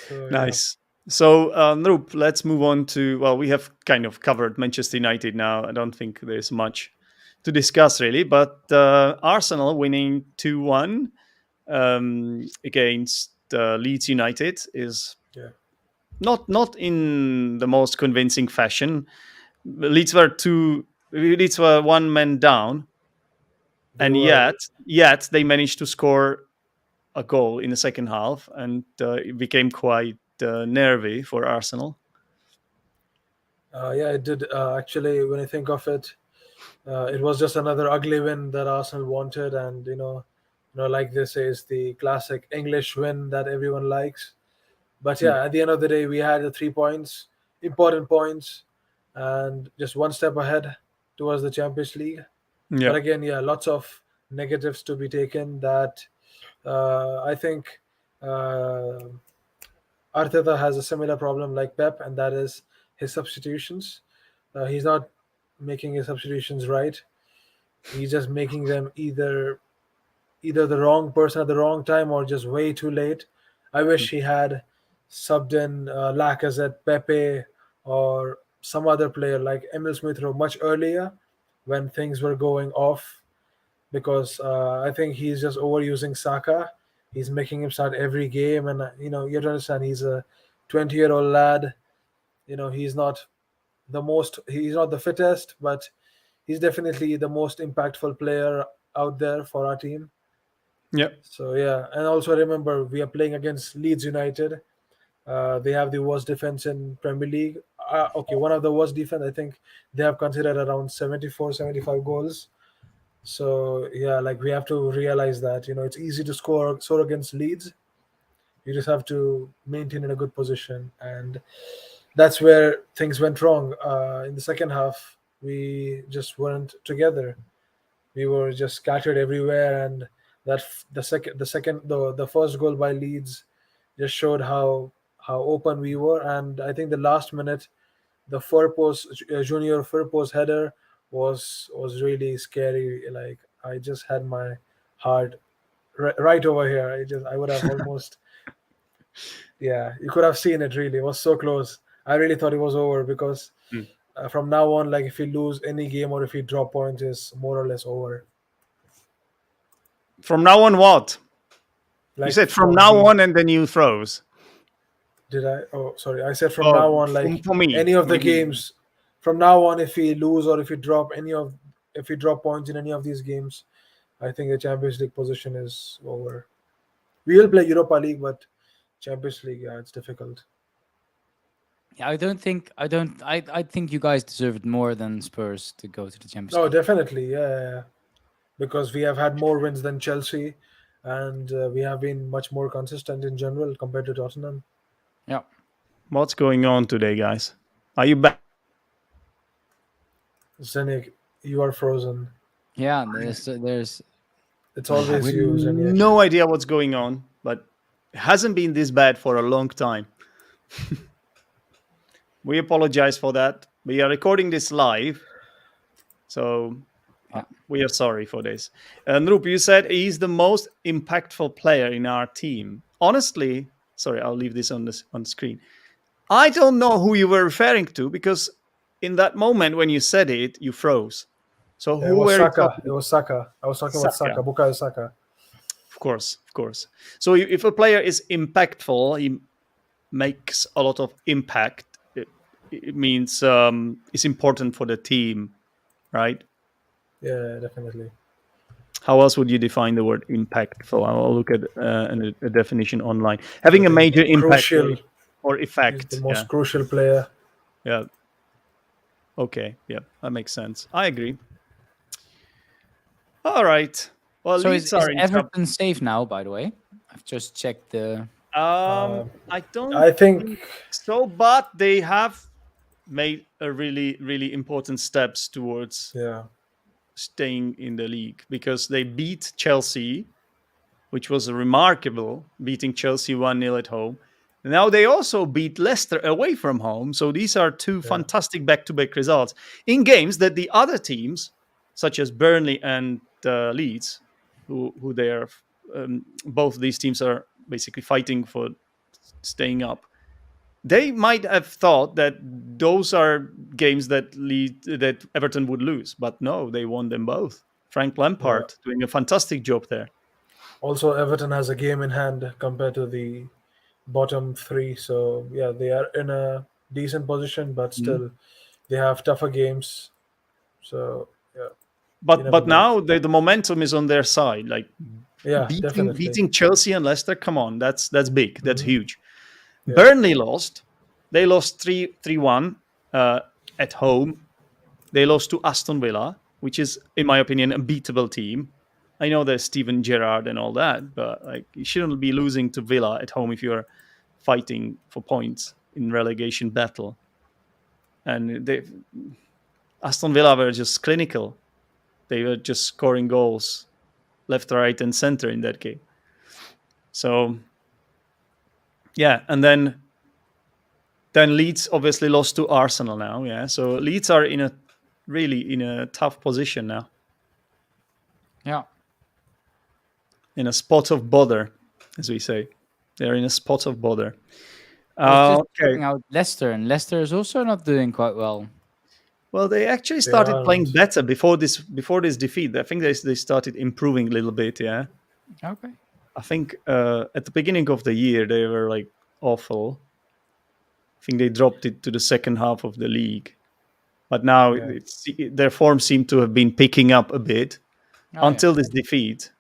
Speaker 3: So yeah.
Speaker 1: nice. So, Noop, let's move on to. Well, we have kind of covered Manchester United now. I don't think there's much to discuss really, but Arsenal winning 2-1 against Leeds United is
Speaker 3: Yeah.
Speaker 1: not in the most convincing fashion. Leeds were one man down,
Speaker 3: They
Speaker 1: and
Speaker 3: were.
Speaker 1: yet they managed to score a goal in the second half, and it became quite nervy for Arsenal.
Speaker 3: Yeah, it did. Actually, when I think of it, it was just another ugly win that Arsenal wanted, and like they say, it's the classic English win that everyone likes. But
Speaker 1: Mm.
Speaker 3: yeah, at the end of the day, we had the 3 points, important points, and just one step ahead towards the Champions League. But
Speaker 1: Yeah,
Speaker 3: again, yeah, lots of negatives to be taken. That I think uh, Arteta has a similar problem like Pep, and that is his substitutions. He's not making his substitutions right. He's just making them either the wrong person at the wrong time or just way too late. I
Speaker 1: Mm.
Speaker 3: wish he had subbed in Lacazette, Pepe, or some other player like Emil Smith Rowe much earlier when things were going off because I think he's just overusing Saka. He's making him start every game, and you have to understand he's a 20-year-old lad. He's not the fittest, but he's definitely the most impactful player out there for our team.
Speaker 1: yeah,
Speaker 3: So yeah, and also remember we are playing against Leeds United. They have the worst defense in Premier League. Okay, one of the worst defense. I think they have considered around 74, 75 goals. So yeah, like we have to realize that it's easy to score against Leeds. You just have to maintain in a good position, and that's where things went wrong. In the second half, we just weren't together. We were just scattered everywhere, and the first goal by Leeds just showed how open we were. And I think the last minute, the Junior Firpo's header was really scary. Like I just had my heart right over here. I would have almost, yeah, you could have seen it. Really, it was so close. I really thought it was over because
Speaker 1: Mm.
Speaker 3: from now on, like if we lose any game or if we drop points, is more or less over.
Speaker 1: From now on, what you
Speaker 3: Like
Speaker 1: said? From
Speaker 3: from
Speaker 1: now
Speaker 3: the
Speaker 1: on, and then you froze.
Speaker 3: Did I? Oh, sorry. I said from now on, like
Speaker 1: For me,
Speaker 3: any of the
Speaker 1: maybe
Speaker 3: games. From now on, if we lose or if we drop points in any of these games, I think the Champions League position is over. We will play Europa League, but Champions League, yeah, it's difficult.
Speaker 2: Yeah, I think you guys deserved more than Spurs to go to the Champions
Speaker 3: No,
Speaker 2: League.
Speaker 3: definitely, yeah, yeah, yeah. Because we have had more wins than Chelsea, and we have been much more consistent in general compared to Tottenham.
Speaker 2: Yeah.
Speaker 1: what's going on today, guys? Are you back?
Speaker 3: Zenik, you are frozen.
Speaker 2: Yeah, there's
Speaker 3: It's
Speaker 2: Yeah,
Speaker 3: always
Speaker 1: With
Speaker 3: used, and yet,
Speaker 1: no idea what's going on, but it hasn't been this bad for a long time. We apologize for that. We are recording this live, so
Speaker 2: yeah.
Speaker 1: we are sorry for this. Noop, you said he's the most impactful player in our team. Honestly, sorry, I'll leave this on the screen. I don't know who you were referring to because in that moment when you said it, you froze. So
Speaker 3: yeah, it
Speaker 1: who
Speaker 3: was
Speaker 1: were you
Speaker 3: Saka.
Speaker 1: talking
Speaker 3: It
Speaker 1: about?
Speaker 3: was Saka. I was talking about
Speaker 1: Saka.
Speaker 3: Saka, Bukayo Saka.
Speaker 1: Of course, of course. So if a player is impactful, he makes a lot of impact. It means it's important for the team, right?
Speaker 3: Yeah, definitely.
Speaker 1: How else would you define the word impactful? I'll look at a definition online.
Speaker 3: I
Speaker 1: Having a
Speaker 3: think
Speaker 1: major impact
Speaker 3: crucial.
Speaker 1: or
Speaker 3: He's the
Speaker 1: effect. Yeah,
Speaker 3: most crucial player.
Speaker 1: yeah. Okay, yeah, that makes sense. I agree. All right. Well,
Speaker 2: So
Speaker 1: Leeds
Speaker 2: is
Speaker 1: are in trouble.
Speaker 2: Everton safe now? By the way, I've just checked the.
Speaker 3: Uh,
Speaker 1: I don't
Speaker 3: I think,
Speaker 1: think so, but they have made a really important steps towards
Speaker 3: yeah,
Speaker 1: staying in the league because they beat Chelsea, which was remarkable, beating Chelsea 1-0 at home. Now they also beat Leicester away from home. So these are two
Speaker 3: yeah,
Speaker 1: fantastic back-to-back results in games that the other teams, such as Burnley and Leeds, who they are, both these teams are basically fighting for staying up. They might have thought that those are games that Everton would lose, but no, they won them both. Frank
Speaker 3: yeah.
Speaker 1: Lampard doing a fantastic job there.
Speaker 3: Also, Everton has a game in hand compared to the bottom three. So yeah, they are in a decent position, but
Speaker 1: Mhm.
Speaker 3: still they have tougher games. So yeah, you
Speaker 1: But
Speaker 3: never
Speaker 1: but
Speaker 3: know.
Speaker 1: now the momentum is on their side. Like
Speaker 3: Yeah,
Speaker 1: beating
Speaker 3: definitely.
Speaker 1: beating Chelsea and Leicester, come on, that's big, that's
Speaker 3: Hmm.
Speaker 1: huge.
Speaker 3: Yeah,
Speaker 1: Burnley lost. They lost 3-1 at home. They lost to Aston Villa, which is, in my opinion, a beatable team. I know there's Steven Gerrard and all that, but like you shouldn't be losing to Villa at home if you're fighting for points in relegation battle. And Aston Villa were just clinical. They were just scoring goals left, right, and center in that game. So yeah, and then Leeds obviously lost to Arsenal now. Yeah, so Leeds are really in a tough position now,
Speaker 2: Yeah,
Speaker 1: in a spot of bother, as we say. They're in a spot of bother.
Speaker 2: I was just
Speaker 1: Okay.
Speaker 2: checking out Leicester, and Leicester is also not doing quite well.
Speaker 1: Well, they actually
Speaker 3: they
Speaker 1: started playing
Speaker 3: aren't.
Speaker 1: better before this defeat. I think they started improving a little bit. Yeah,
Speaker 2: Okay.
Speaker 1: I think at the beginning of the year they were like awful. I think they dropped it to the second half of the league, but now
Speaker 3: Yeah,
Speaker 1: their form seemed to have been picking up a bit
Speaker 2: Oh yeah.
Speaker 1: until this defeat.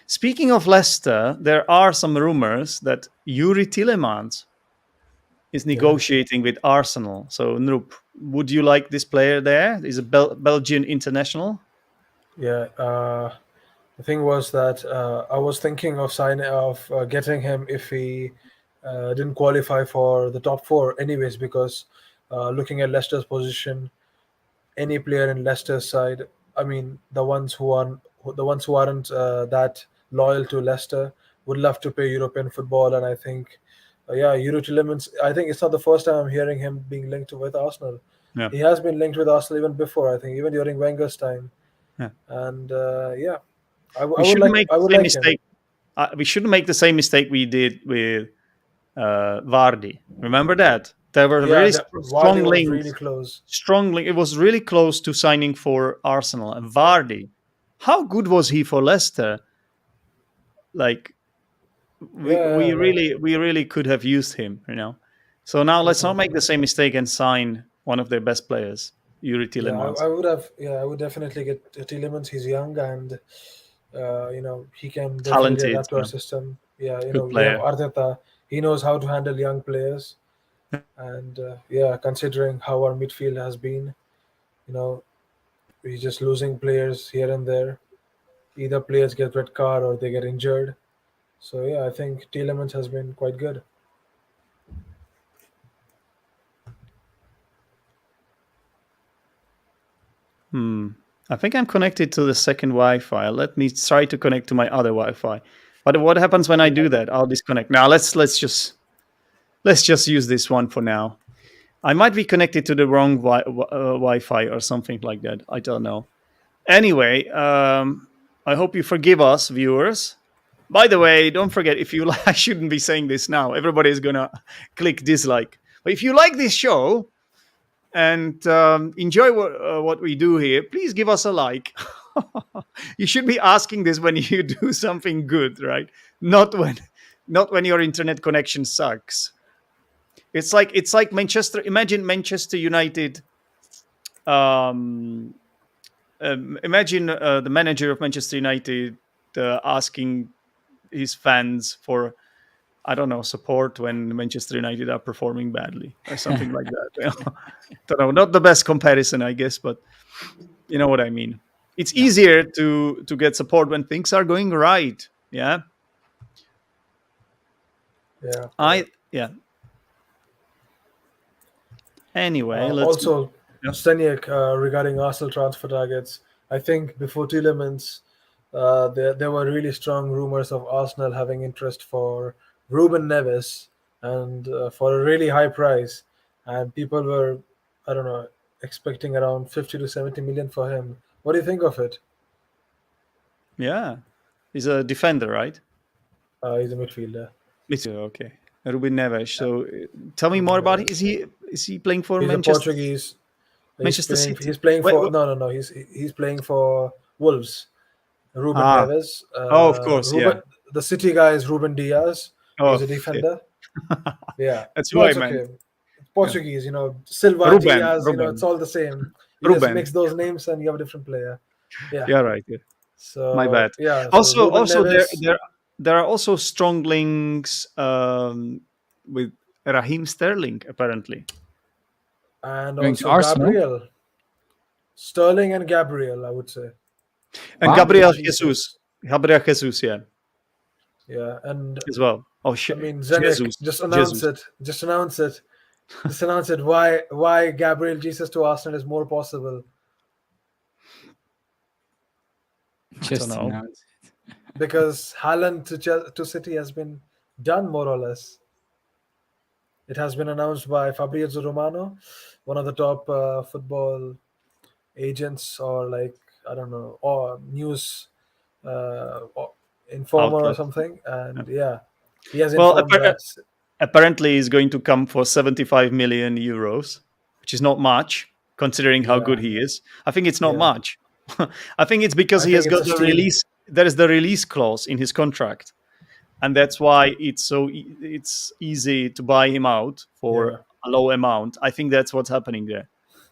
Speaker 1: Speaking of Leicester, there are some rumors that Yuri Tillemans is
Speaker 3: yeah,
Speaker 1: negotiating with Arsenal. So, Noop, would you like this player there? He's a Belgian international.
Speaker 3: yeah. The thing was that I was thinking of getting him if he didn't qualify for the top four, anyways. Because looking at Leicester's position, any player in Leicester's side, I mean, the ones who aren't that loyal to Leicester would love to play European football, and I think, yeah, Euro Tillemans. I think it's not the first time I'm hearing him being linked with Arsenal.
Speaker 1: Yeah,
Speaker 3: He has been linked with Arsenal even before. I think even during Wenger's time,
Speaker 1: yeah.
Speaker 3: and yeah,
Speaker 1: We shouldn't make
Speaker 3: I
Speaker 1: the
Speaker 3: would
Speaker 1: same
Speaker 3: like him.
Speaker 1: mistake. We shouldn't make the same mistake we did with Vardy. Remember that there were
Speaker 3: Yeah,
Speaker 1: really
Speaker 3: Vardy
Speaker 1: strong
Speaker 3: was really
Speaker 1: links.
Speaker 3: close.
Speaker 1: Strong link. It was really close to signing for Arsenal and Vardy. How good was he for Leicester? Like we
Speaker 3: Yeah,
Speaker 1: we
Speaker 3: yeah, like
Speaker 1: really we really could have used him. So now let's not make
Speaker 3: definitely.
Speaker 1: the same mistake and sign one of their best players, Yuri
Speaker 3: Yeah,
Speaker 1: Tillemans.
Speaker 3: I would have. Yeah, I would definitely get Tielemans. He's young and he can definitely
Speaker 1: Talented,
Speaker 3: adapt to our system. Yeah,
Speaker 1: good
Speaker 3: we have
Speaker 1: player.
Speaker 3: Arteta. He knows how to handle young players, and yeah, considering how our midfield has been, you know, we're just losing players here and there. Either players get red card or they get injured. So yeah, I think Tielemans has been quite good.
Speaker 1: Hmm. I think I'm connected to the second Wi-Fi. Let me try to connect to my other Wi-Fi. But what happens when I do that? I'll disconnect. Now let's just use this one for now. I might be connected to the wrong Wi-Fi or something like that. I don't know. Anyway, I hope you forgive us, viewers. By the way, don't forget, if you I shouldn't be saying this now. Everybody is gonna click dislike. But if you like this show and enjoy what we do here, please give us a like. You should be asking this when you do something good, right? Not when your internet connection sucks. It's like Manchester. Imagine Manchester United. Imagine the manager of Manchester United asking his fans for, I don't know, support when Manchester United are performing badly or something like that. Don't know, not the best comparison, I guess, but you know what I mean. It's easier to get support when things are going right. Yeah.
Speaker 3: Yeah.
Speaker 1: Yeah. Anyway, let's
Speaker 3: also Steniak, regarding Arsenal transfer targets. I think before Tielemans, there were really strong rumors of Arsenal having interest for Ruben Neves, and for a really high price, and people were, I don't know, expecting around 50 to 70 million for him. What do you think of it?
Speaker 1: Yeah, he's a defender, right?
Speaker 3: He's a midfielder.
Speaker 1: Okay, Ruben Neves. So tell me more about it. Is he playing for
Speaker 3: He's
Speaker 1: Manchester?
Speaker 3: a Portuguese.
Speaker 1: Manchester City.
Speaker 3: He's playing
Speaker 1: Wait,
Speaker 3: for no. He's playing for Wolves. Ruben Neves.
Speaker 1: Of course,
Speaker 3: Ruben, the City guy is Ruben Diaz. He's a defender. Yeah,
Speaker 1: that's
Speaker 3: no,
Speaker 1: why,
Speaker 3: it's
Speaker 1: man.
Speaker 3: okay. Portuguese, Silva,
Speaker 1: Ruben,
Speaker 3: Diaz,
Speaker 1: Ruben.
Speaker 3: it's all the same. You
Speaker 1: Ruben.
Speaker 3: just mix those names and you have a different player. Yeah,
Speaker 1: right. Yeah.
Speaker 3: So
Speaker 1: my bad.
Speaker 3: Yeah.
Speaker 1: Also,
Speaker 3: Neves,
Speaker 1: there are also strong links with Raheem Sterling, apparently,
Speaker 3: and
Speaker 2: Going to
Speaker 3: also
Speaker 2: Arsenal?
Speaker 3: Gabriel, Sterling, and Gabriel, I would say.
Speaker 1: and
Speaker 2: Wow.
Speaker 1: Gabriel Jesus. Gabriel Jesus, yeah,
Speaker 3: and
Speaker 1: as well. Oh
Speaker 3: I
Speaker 1: shit!
Speaker 3: mean, Zenek, just announce it. Just announce it. Just announce it. Why Gabriel Jesus to Arsenal is more possible?
Speaker 2: Just
Speaker 1: know.
Speaker 2: announce it.
Speaker 3: Because Haaland to City has been done, more or less. It has been announced by Fabrizio Romano, one of the top football agents, or like, I don't know, or news or informer or
Speaker 1: Outlet.
Speaker 3: something. And he has
Speaker 1: Well,
Speaker 3: informed that.
Speaker 1: apparently he's going to come for 75 million euros, which is not much considering how good he is. I think it's not much. I think it's because he has got the release. There is the release clause in his contract, and that's why it's easy to buy him out for a low amount. I think that's what's happening there.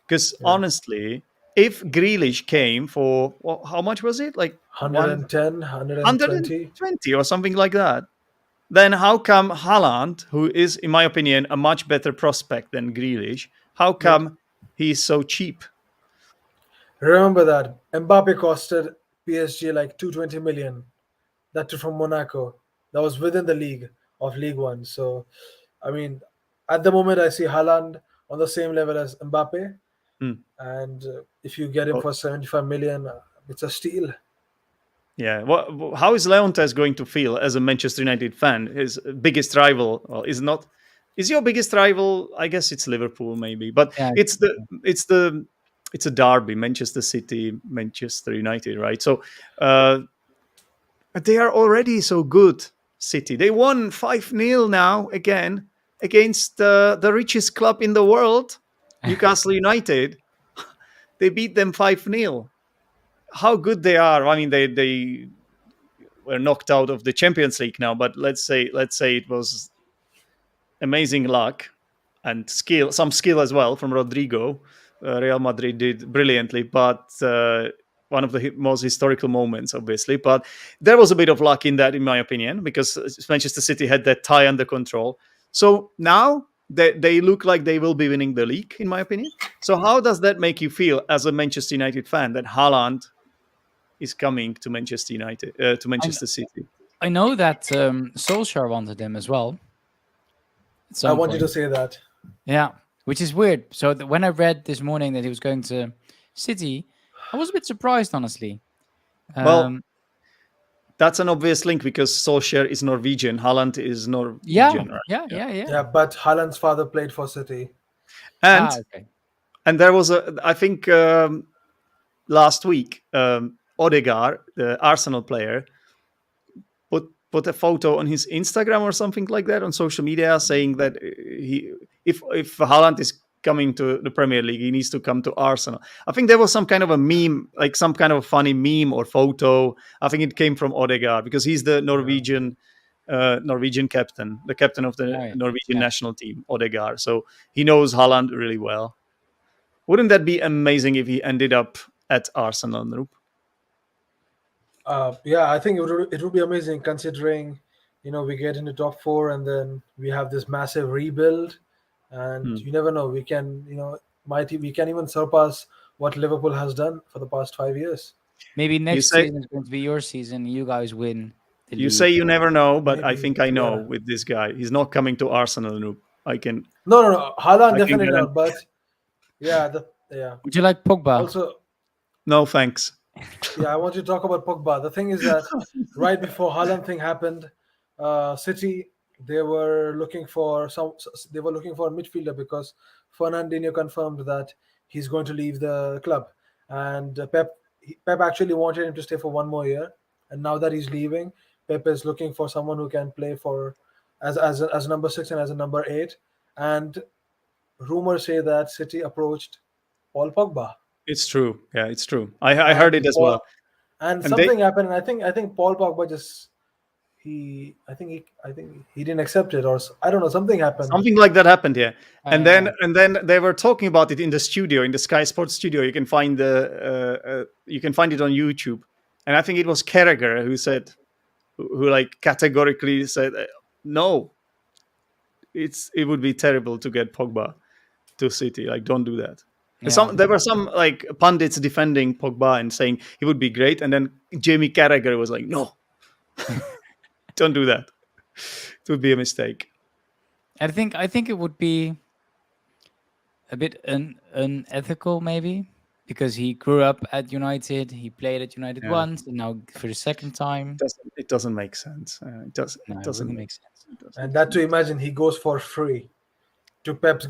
Speaker 1: Because honestly, if Grealish came for how much was it? Like
Speaker 3: 110,
Speaker 1: 120 or something like that. Then how come Haaland, who is, in my opinion, a much better prospect than Grealish, how come he's so cheap?
Speaker 3: Remember that Mbappe costed PSG like 220 million. That too from Monaco. That was within the league of League One. So, I mean, at the moment, I see Haaland on the same level as Mbappe. And if you get him for 75 million, it's a steal.
Speaker 1: Yeah. How is Leontes going to feel as a Manchester United fan? His biggest rival, well, is your biggest rival? I guess it's Liverpool, maybe, but it's a derby, Manchester City, Manchester United, right? So they are already so good. City, they won 5-0 now again against the richest club in the world, Newcastle United. They beat them 5-0. How good they are! I mean, they were knocked out of the Champions League now, but let's say it was amazing luck and some skill as well from Rodrigo. Real Madrid did brilliantly, but one of the most historical moments, obviously. But there was a bit of luck in that, in my opinion, because Manchester City had that tie under control. So now they look like they will be winning the league, in my opinion. So how does that make you feel as a Manchester United fan that Haaland is coming to Manchester United, to Manchester City?
Speaker 2: I know that Solskjaer wanted him as well.
Speaker 3: I want you to say that.
Speaker 2: Yeah, which is weird. So when I read this morning that he was going to City, I was a bit surprised, honestly.
Speaker 1: Well,
Speaker 2: Um,
Speaker 1: that's an obvious link because Solskjaer is Norwegian, Haaland is
Speaker 2: yeah,
Speaker 1: Norwegian, right?
Speaker 2: yeah,
Speaker 1: Yeah.
Speaker 2: yeah, yeah.
Speaker 3: Yeah, but Haaland's father played for City.
Speaker 1: And
Speaker 2: Ah, okay.
Speaker 1: and there was I think last week, Odegaard, the Arsenal player, put a photo on his Instagram or something like that on social media, saying that he if Haaland is coming to the Premier League, he needs to come to Arsenal. I think there was some kind of a meme, like some kind of funny meme or photo. I think it came from Odegaard because he's the
Speaker 3: Yeah.
Speaker 1: Norwegian captain, the captain of the
Speaker 2: Oh, yeah.
Speaker 1: Norwegian
Speaker 2: Yeah.
Speaker 1: national team, Odegaard. So he knows Haaland really well. Wouldn't that be amazing if he ended up at Arsenal, Noop?
Speaker 3: Yeah, I think it would be amazing considering, we get into top four and then we have this massive rebuild, and
Speaker 1: Hmm.
Speaker 3: you never know. We can, we can even surpass what Liverpool has done for the past 5 years.
Speaker 2: Maybe
Speaker 1: You
Speaker 2: next
Speaker 1: say
Speaker 2: season is going to be your season. You guys win the
Speaker 1: you say
Speaker 2: league.
Speaker 1: you never know, but I
Speaker 3: Maybe,
Speaker 1: think I know
Speaker 3: yeah.
Speaker 1: with this guy. He's not coming to Arsenal, Noop. I can
Speaker 3: No, no, no. Haaland
Speaker 1: I can
Speaker 3: definitely
Speaker 1: guarantee.
Speaker 3: not. But yeah, yeah.
Speaker 2: Would you like Pogba?
Speaker 3: Also,
Speaker 1: No thanks.
Speaker 3: yeah, I want you to talk about Pogba. The thing is that right before Haaland thing happened, City they were looking for they were looking for a midfielder because Fernandinho confirmed that he's going to leave the club, and Pep actually wanted him to stay for one more year, and now that he's leaving, Pep is looking for someone who can play for as a number 6 and as a number 8, and rumors say that City approached Paul Pogba.
Speaker 1: It's true. Yeah, it's true. I heard
Speaker 3: and
Speaker 1: it as
Speaker 3: Paul
Speaker 1: well.
Speaker 3: and
Speaker 1: And they
Speaker 3: something happened, and I think Paul Pogba just I think he didn't accept it, or I don't know, something happened.
Speaker 1: something like that happened here. And then
Speaker 2: Yeah.
Speaker 1: and then they were talking about it in the studio, in the Sky Sports studio. You can find it on YouTube. And I think it was Carragher who said, who like categorically said, no, it would be terrible to get Pogba to City. Like, don't do that.
Speaker 2: Yeah.
Speaker 1: There were some like pundits defending Pogba and saying he would be great, and then Jamie Carragher was like, "No, don't do that. It would be a mistake."
Speaker 2: I think it would be a bit unethical, maybe, because he grew up at United. He played at United
Speaker 1: Yeah,
Speaker 2: once, and now for the second time.
Speaker 1: it doesn't make sense.
Speaker 2: No,
Speaker 1: It
Speaker 2: it
Speaker 1: doesn't
Speaker 2: wouldn't
Speaker 1: make
Speaker 2: make sense.
Speaker 3: And that to imagine he goes for free to Pep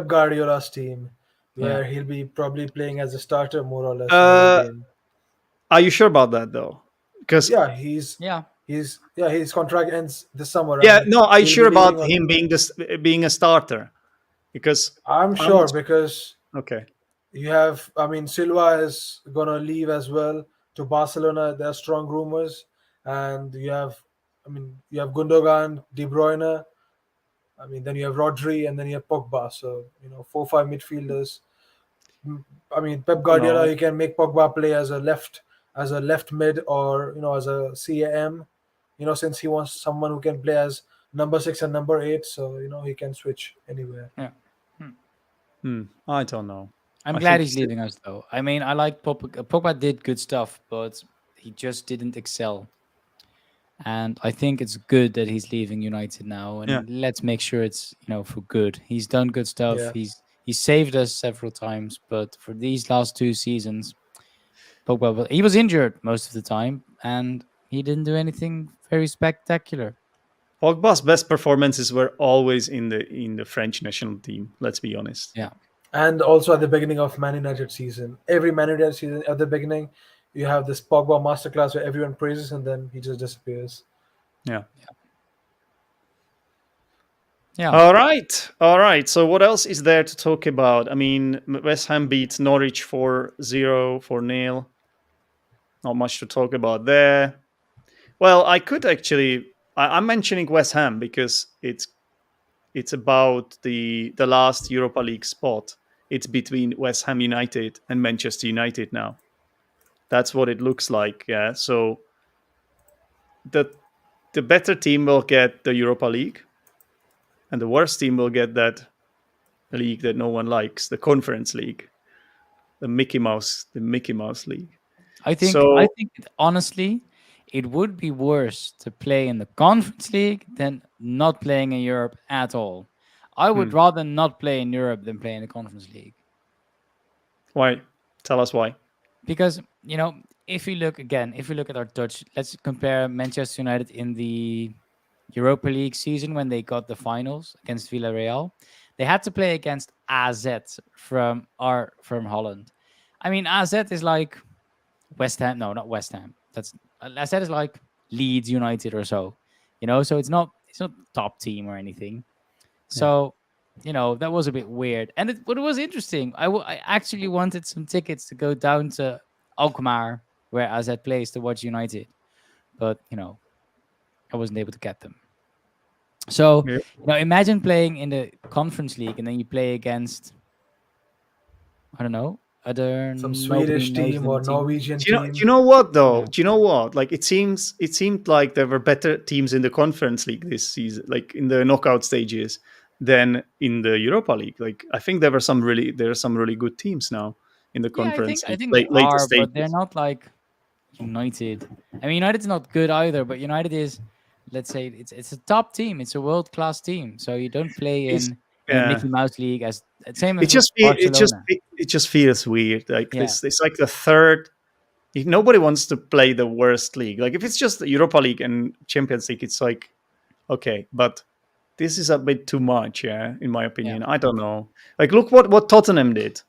Speaker 3: Guardiola's team,
Speaker 2: Yeah.
Speaker 3: where he'll be probably playing as a starter more or less every
Speaker 1: Uh,
Speaker 3: game.
Speaker 1: are you sure about that though? Because
Speaker 3: Yeah, he's
Speaker 2: Yeah.
Speaker 3: he's yeah his contract ends this summer,
Speaker 1: yeah,
Speaker 3: and
Speaker 1: no, are you
Speaker 3: he'll be
Speaker 1: sure about
Speaker 3: leaving on.
Speaker 1: him being a starter? Because
Speaker 3: I'm
Speaker 1: I'm not
Speaker 3: sure because
Speaker 1: okay.
Speaker 3: you have, I mean, Silva is gonna leave as well to Barcelona. There are strong rumors, and you have Gundogan, De Bruyne. I mean, then you have Rodri, and then you have Pogba. So 4-5 midfielders. I mean, Pep
Speaker 1: I don't
Speaker 3: Guardiola,
Speaker 1: know.
Speaker 3: he can make Pogba play as a left mid, or as a CAM. Since he wants someone who can play as number 6 and number 8, so he can switch anywhere.
Speaker 2: Yeah. Hmm.
Speaker 1: I don't know.
Speaker 2: I'm
Speaker 1: I
Speaker 2: glad
Speaker 1: think
Speaker 2: he's leaving us, though. I mean, I like Pogba. Pogba did good stuff, but he just didn't excel. And I think it's good that he's leaving United now.
Speaker 1: yeah.
Speaker 2: And let's make sure it's for good. He's done good stuff.
Speaker 3: Yeah.
Speaker 2: He saved us several times, but for these last 2 seasons, Pogba, he was injured most of the time, and he didn't do anything very spectacular.
Speaker 1: Pogba's best performances were always in the French national team. Let's be honest.
Speaker 2: Yeah.
Speaker 3: And also at the beginning of Man United season, every Man United season at the beginning, you have this Pogba masterclass where everyone praises and then he just disappears.
Speaker 1: Yeah.
Speaker 2: Yeah.
Speaker 1: All right. So what else is there to talk about? I mean, West Ham beat Norwich 4-0, 4-0. Not much to talk about there. Well, I could actually. I'm mentioning West Ham because it's about the last Europa League spot. It's between West Ham United and Manchester United now. That's what it looks like. Yeah. So the better team will get the Europa League, and the worst team will get that league that no one likes, the Conference League, the Mickey Mouse League.
Speaker 2: I
Speaker 1: So
Speaker 2: think honestly, it would be worse to play in the Conference League than not playing in Europe at all. I would rather not play in Europe than play in the Conference League.
Speaker 1: why? Tell us why.
Speaker 2: because if we look again, if we look at our Dutch, let's compare Manchester United in the Europa League season when they got the finals against Villarreal. They had to play against AZ from Holland. I mean, AZ is like West Ham. No, not West Ham. That's AZ is like Leeds United or so. So it's not top team or anything.
Speaker 3: Yeah.
Speaker 2: So that was a bit weird, but it was interesting. I actually wanted some tickets to go down to Alkmaar where AZ plays to watch United, but I wasn't able to get them. So,
Speaker 1: Yeah.
Speaker 2: imagine playing in the Conference League and then you play against, I don't know, other
Speaker 3: Some
Speaker 2: nobody
Speaker 3: Swedish
Speaker 2: knows
Speaker 3: team
Speaker 2: them
Speaker 3: or
Speaker 2: teams.
Speaker 3: Norwegian
Speaker 1: Do
Speaker 3: team.
Speaker 1: you know what though?
Speaker 2: Yeah.
Speaker 1: Do you know what? Like it seemed like there were better teams in the Conference League this season, like in the knockout stages, than in the Europa League. Like I think there are some really good teams now in the
Speaker 2: Yeah, I
Speaker 1: Conference
Speaker 2: think I
Speaker 1: League
Speaker 2: think they
Speaker 1: later
Speaker 2: are, but they're
Speaker 1: stages.
Speaker 2: not like United. I mean, United's not good either, but United is, let's say, it's a top team. It's a world class team. So you don't play
Speaker 1: It's
Speaker 2: in a
Speaker 1: yeah.
Speaker 2: Mickey Mouse league as same
Speaker 1: It
Speaker 2: as
Speaker 1: just fe-
Speaker 2: Barcelona.
Speaker 1: it just feels weird. Like
Speaker 2: Yeah,
Speaker 1: this, it's like the third. Nobody wants to play the worst league. Like if it's just the Europa League and Champions League, it's like okay, but this is a bit too much. Yeah, in my
Speaker 2: yeah,
Speaker 1: opinion, I don't know. Like look what Tottenham did.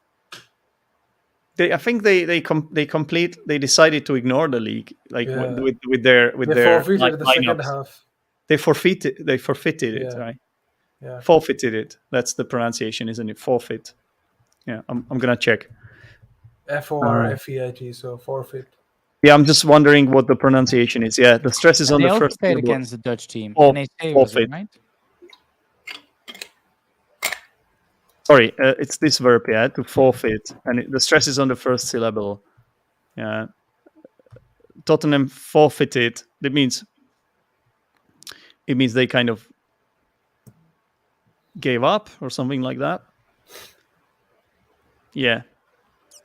Speaker 1: I think they decided to ignore the league. Like
Speaker 3: Yeah.
Speaker 1: with
Speaker 3: They
Speaker 1: their
Speaker 3: forfeited in the second
Speaker 1: lineups,
Speaker 3: half.
Speaker 1: they forfeited it.
Speaker 3: Yeah.
Speaker 1: Right,
Speaker 3: Yeah.
Speaker 1: forfeited it. That's the pronunciation, isn't it? Forfeit. Yeah, I'm gonna check. Uh,
Speaker 3: FORFEIT. So forfeit.
Speaker 1: Yeah, I'm just wondering what the pronunciation is. Yeah, the stress is
Speaker 2: and
Speaker 1: on
Speaker 2: they
Speaker 1: the
Speaker 2: also
Speaker 1: first
Speaker 2: played
Speaker 1: syllable.
Speaker 2: against the Dutch team.
Speaker 1: For,
Speaker 2: NEC was it
Speaker 1: forfeit.
Speaker 2: right?
Speaker 1: Sorry, it's this verb, yeah, to forfeit, and the stress is on the first syllable. Yeah, Tottenham forfeited. It means they kind of gave up or something like that. Yeah.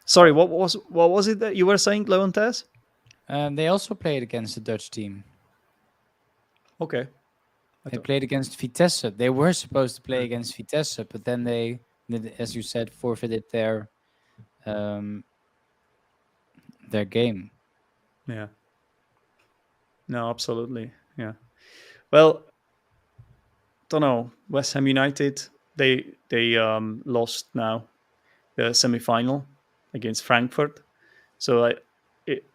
Speaker 1: Sorry, what was it that you were saying, Leontes?
Speaker 2: They also played against the Dutch team.
Speaker 1: Okay.
Speaker 2: They played against Vitesse. They were supposed to play against Vitesse, but then they, as you said, forfeited um, their game.
Speaker 1: Yeah. No, absolutely. Yeah. Well, don't know. West Ham United, they lost now the semi-final against Frankfurt. So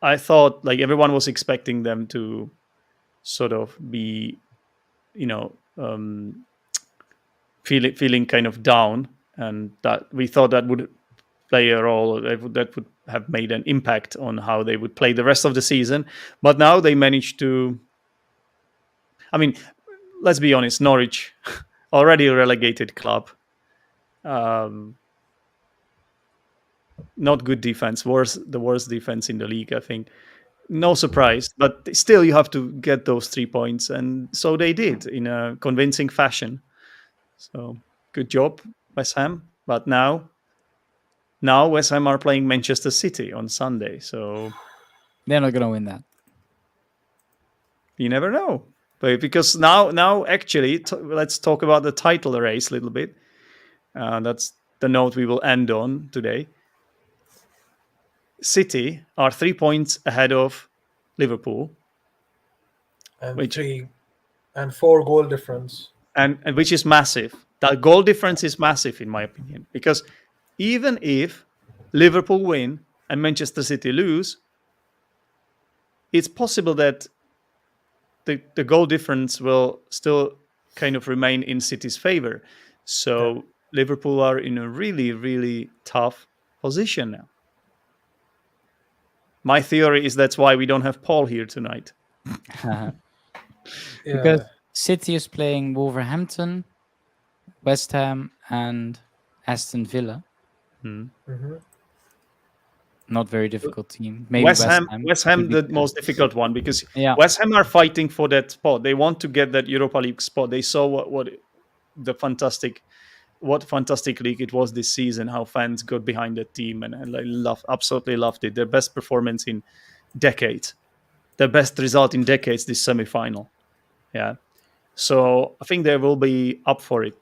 Speaker 1: I thought like everyone was expecting them to sort of be, you know, feeling kind of down, and that we thought that would play a role, that would have made an impact on how they would play the rest of the season. But now they managed to. I mean, let's be honest, Norwich, already a relegated club. Um, Not good defense, the worst defense in the league, I think. No surprise, but still, you have to get those 3 points, and so they did in a convincing fashion. So good job, West Ham. But now West Ham are playing Manchester City on Sunday, so
Speaker 2: They're not gonna win that.
Speaker 1: you never know. But because now actually, let's talk about the title race a little bit. That's the note we will end on today. City are 3 points ahead of Liverpool,
Speaker 3: And
Speaker 1: which
Speaker 3: 4 goal difference.
Speaker 1: and which is massive. That goal difference is massive in my opinion, because even if Liverpool win and Manchester City lose, it's possible that the goal difference will still kind of remain in City's favor. So
Speaker 3: Yeah.
Speaker 1: Liverpool are in a really, really tough position now. My theory is that's why we don't have Paul here tonight.
Speaker 2: Because
Speaker 3: Yeah.
Speaker 2: City is playing Wolverhampton, West Ham, and Aston Villa.
Speaker 1: Hmm.
Speaker 3: Hmm.
Speaker 2: Not very difficult team. Maybe
Speaker 1: West
Speaker 2: West
Speaker 1: Ham,
Speaker 2: Ham
Speaker 1: West
Speaker 2: could
Speaker 1: Ham,
Speaker 2: be
Speaker 1: the
Speaker 2: better.
Speaker 1: most difficult one, because
Speaker 2: Yeah,
Speaker 1: West Ham are fighting for that spot. They want to get that Europa League spot. They saw what fantastic league it was this season. How fans got behind that team, and I absolutely loved it. Their best performance in decades, their best result in decades. This semi-final, yeah. So I think they will be up for it.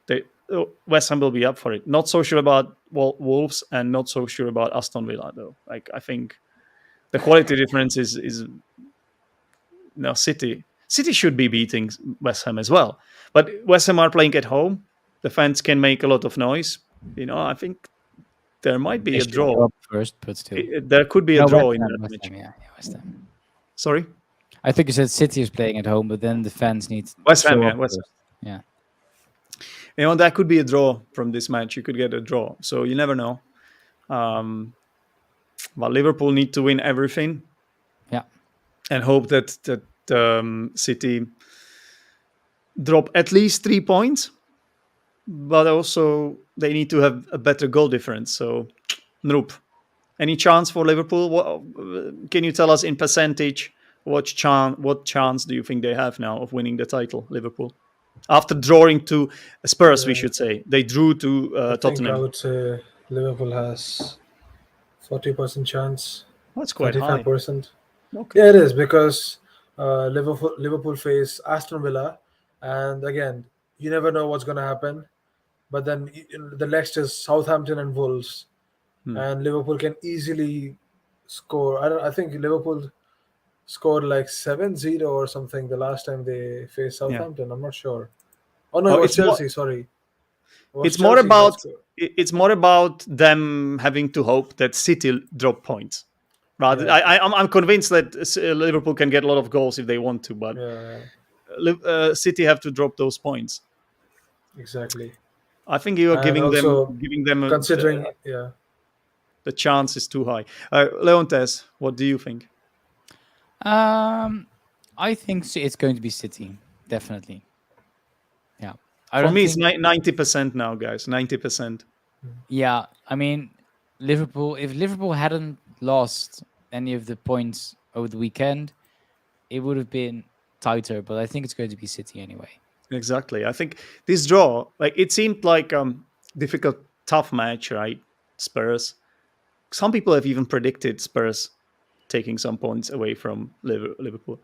Speaker 1: West Ham will be up for it. Not so sure about Wolves, and not so sure about Aston Villa though. Like I think the quality difference is now City should be beating West Ham as well, but West Ham are playing at home. The fans can make a lot of noise. I think there might be
Speaker 2: They
Speaker 1: a
Speaker 2: should
Speaker 1: draw.
Speaker 2: go up first, but still.
Speaker 1: There could be a
Speaker 2: No,
Speaker 1: draw in that
Speaker 2: West
Speaker 1: match.
Speaker 2: Ham, yeah, West Ham.
Speaker 1: Sorry,
Speaker 2: I think you said City is playing at home, but then the fans need to
Speaker 1: West Ham.
Speaker 2: show
Speaker 1: Yeah,
Speaker 2: up
Speaker 1: West
Speaker 2: first. Yeah.
Speaker 1: Ham. That could be a draw from this match. You could get a draw, so you never know. But Liverpool need to win everything.
Speaker 2: Yeah.
Speaker 1: And hope that City drop at least 3 points, but also they need to have a better goal difference. So, nope. Any chance for Liverpool? Can you tell us in percentage what chance do you think they have now of winning the title, Liverpool? After drawing to Spurs, we
Speaker 3: Yeah.
Speaker 1: should say. They drew to
Speaker 3: I think I
Speaker 1: Tottenham.
Speaker 3: would say Liverpool has 40% chance,
Speaker 1: That's quite high.
Speaker 3: 35%.
Speaker 1: Okay.
Speaker 3: Yeah, it is because Liverpool face Aston Villa, and again, you never know what's going to happen. But then the next is Southampton and Wolves, and Liverpool can easily score. I think Liverpool scored like 7-0 or something the last time they faced
Speaker 1: Yeah.
Speaker 3: Southampton. I'm not sure. Oh no,
Speaker 1: Oh,
Speaker 3: it was
Speaker 1: it's more-
Speaker 3: Chelsea. Sorry. It was
Speaker 1: It's more
Speaker 3: Chelsea that
Speaker 1: about
Speaker 3: scored.
Speaker 1: it's more about them having to hope that City drop points. Rather,
Speaker 3: Yeah.
Speaker 1: I'm convinced that Liverpool can get a lot of goals if they want to, but
Speaker 3: Yeah,
Speaker 1: City have to drop those points.
Speaker 3: exactly.
Speaker 1: I think you are
Speaker 3: And
Speaker 1: giving
Speaker 3: also
Speaker 1: them
Speaker 3: considering, yeah,
Speaker 1: the chance is too high. Leontes, what do you think?
Speaker 2: I think it's going to be City, definitely. Yeah. I
Speaker 1: For
Speaker 2: don't
Speaker 1: me, it's
Speaker 2: think
Speaker 1: 90% now, guys. 90%.
Speaker 2: Yeah, I mean, Liverpool. If Liverpool hadn't lost any of the points over the weekend, it would have been tighter. But I think it's going to be City anyway.
Speaker 1: Exactly. I think this draw, it seemed like difficult, tough match, right? Spurs. Some people have even predicted Spurs taking some points away from Liverpool.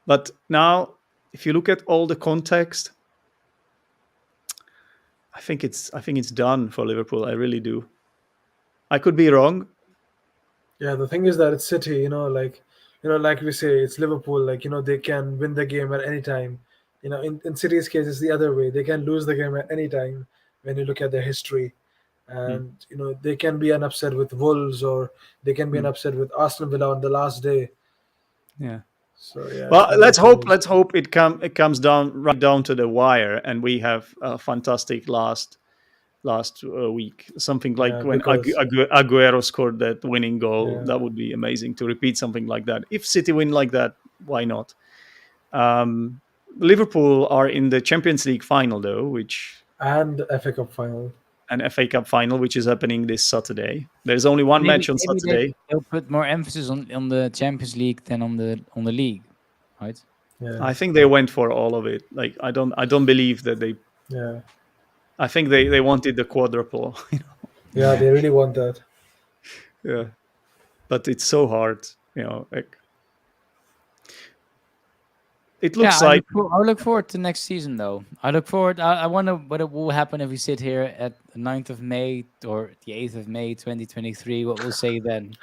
Speaker 1: But now, if you look at all the context, I think it's done for Liverpool. I really do. I could be wrong.
Speaker 3: yeah. The thing is that it's City, like we say, it's Liverpool. They can win the game at any time. In City's case, it's the other way. They can lose the game at any time when you look at their history, and they can be an upset with Wolves, or they can be an upset with Aston Villa on the last day.
Speaker 1: Yeah.
Speaker 3: So yeah.
Speaker 1: Well,
Speaker 3: it's
Speaker 1: let's
Speaker 3: Liverpool.
Speaker 1: hope it comes down right down to the wire, and we have a fantastic last week. Something like
Speaker 3: Yeah,
Speaker 1: when
Speaker 3: because
Speaker 1: Aguero scored that winning goal.
Speaker 3: yeah.
Speaker 1: That would be amazing to repeat something like that. If City win like that, why not? Liverpool are in the Champions League final though,
Speaker 3: And FA Cup final.
Speaker 1: an FA Cup final, which is happening this Saturday. There's only one match on Saturday.
Speaker 2: They'll put more emphasis on the Champions League than on the league, right?
Speaker 3: Yeah.
Speaker 1: I think they went for all of it. I don't believe that they.
Speaker 3: Yeah.
Speaker 1: I think they wanted the quadruple.
Speaker 3: Yeah, they really want that.
Speaker 1: Yeah, but it's so hard. It looks like
Speaker 2: I look forward to next season, though. I look forward. I wonder what it will happen if we sit here at the 9th of May or the 8th of May, 2023. What we'll say then.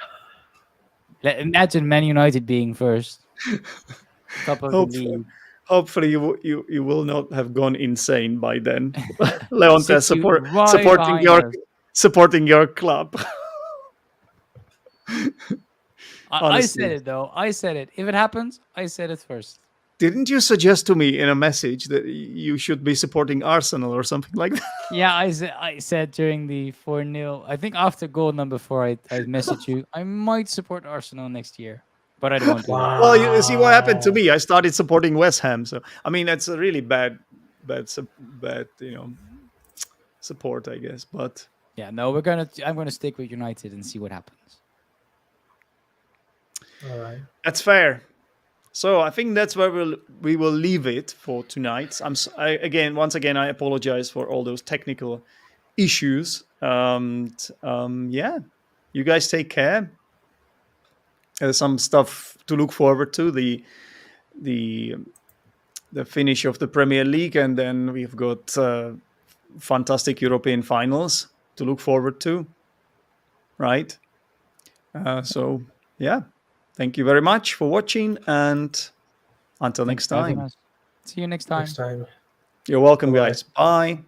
Speaker 2: Imagine Man United being first, top of the league.
Speaker 1: hopefully you will not have gone insane by then. Leontes
Speaker 2: City right
Speaker 1: supporting
Speaker 2: behind us.
Speaker 1: supporting your club.
Speaker 2: I
Speaker 1: Honestly.
Speaker 2: said it though. I said it. If it happens, I said it first.
Speaker 1: Didn't you suggest to me in a message that you should be supporting Arsenal or something like that?
Speaker 2: Yeah, I said during the 4-0, I think after goal number 4, I messaged you. I might support Arsenal next year, but I won't do it.
Speaker 3: Wow.
Speaker 1: Well, you see what happened to me. I started supporting West Ham, so I mean that's a really bad support, I guess. But
Speaker 2: Yeah, no, I'm gonna stick with United and see what happens.
Speaker 3: All right.
Speaker 1: that's fair. So I think that's where we will leave it for tonight. Once again, I apologize for all those technical issues. Yeah, you guys take care. There's some stuff to look forward to. The finish of the Premier League, and then we've got fantastic European finals to look forward to. Right. So yeah. Thank you very much for watching, and until
Speaker 2: Thanks
Speaker 1: next
Speaker 2: for having
Speaker 1: time.
Speaker 2: us. See you next time.
Speaker 3: Next time.
Speaker 1: You're welcome,
Speaker 3: Bye-bye.
Speaker 1: guys. Bye.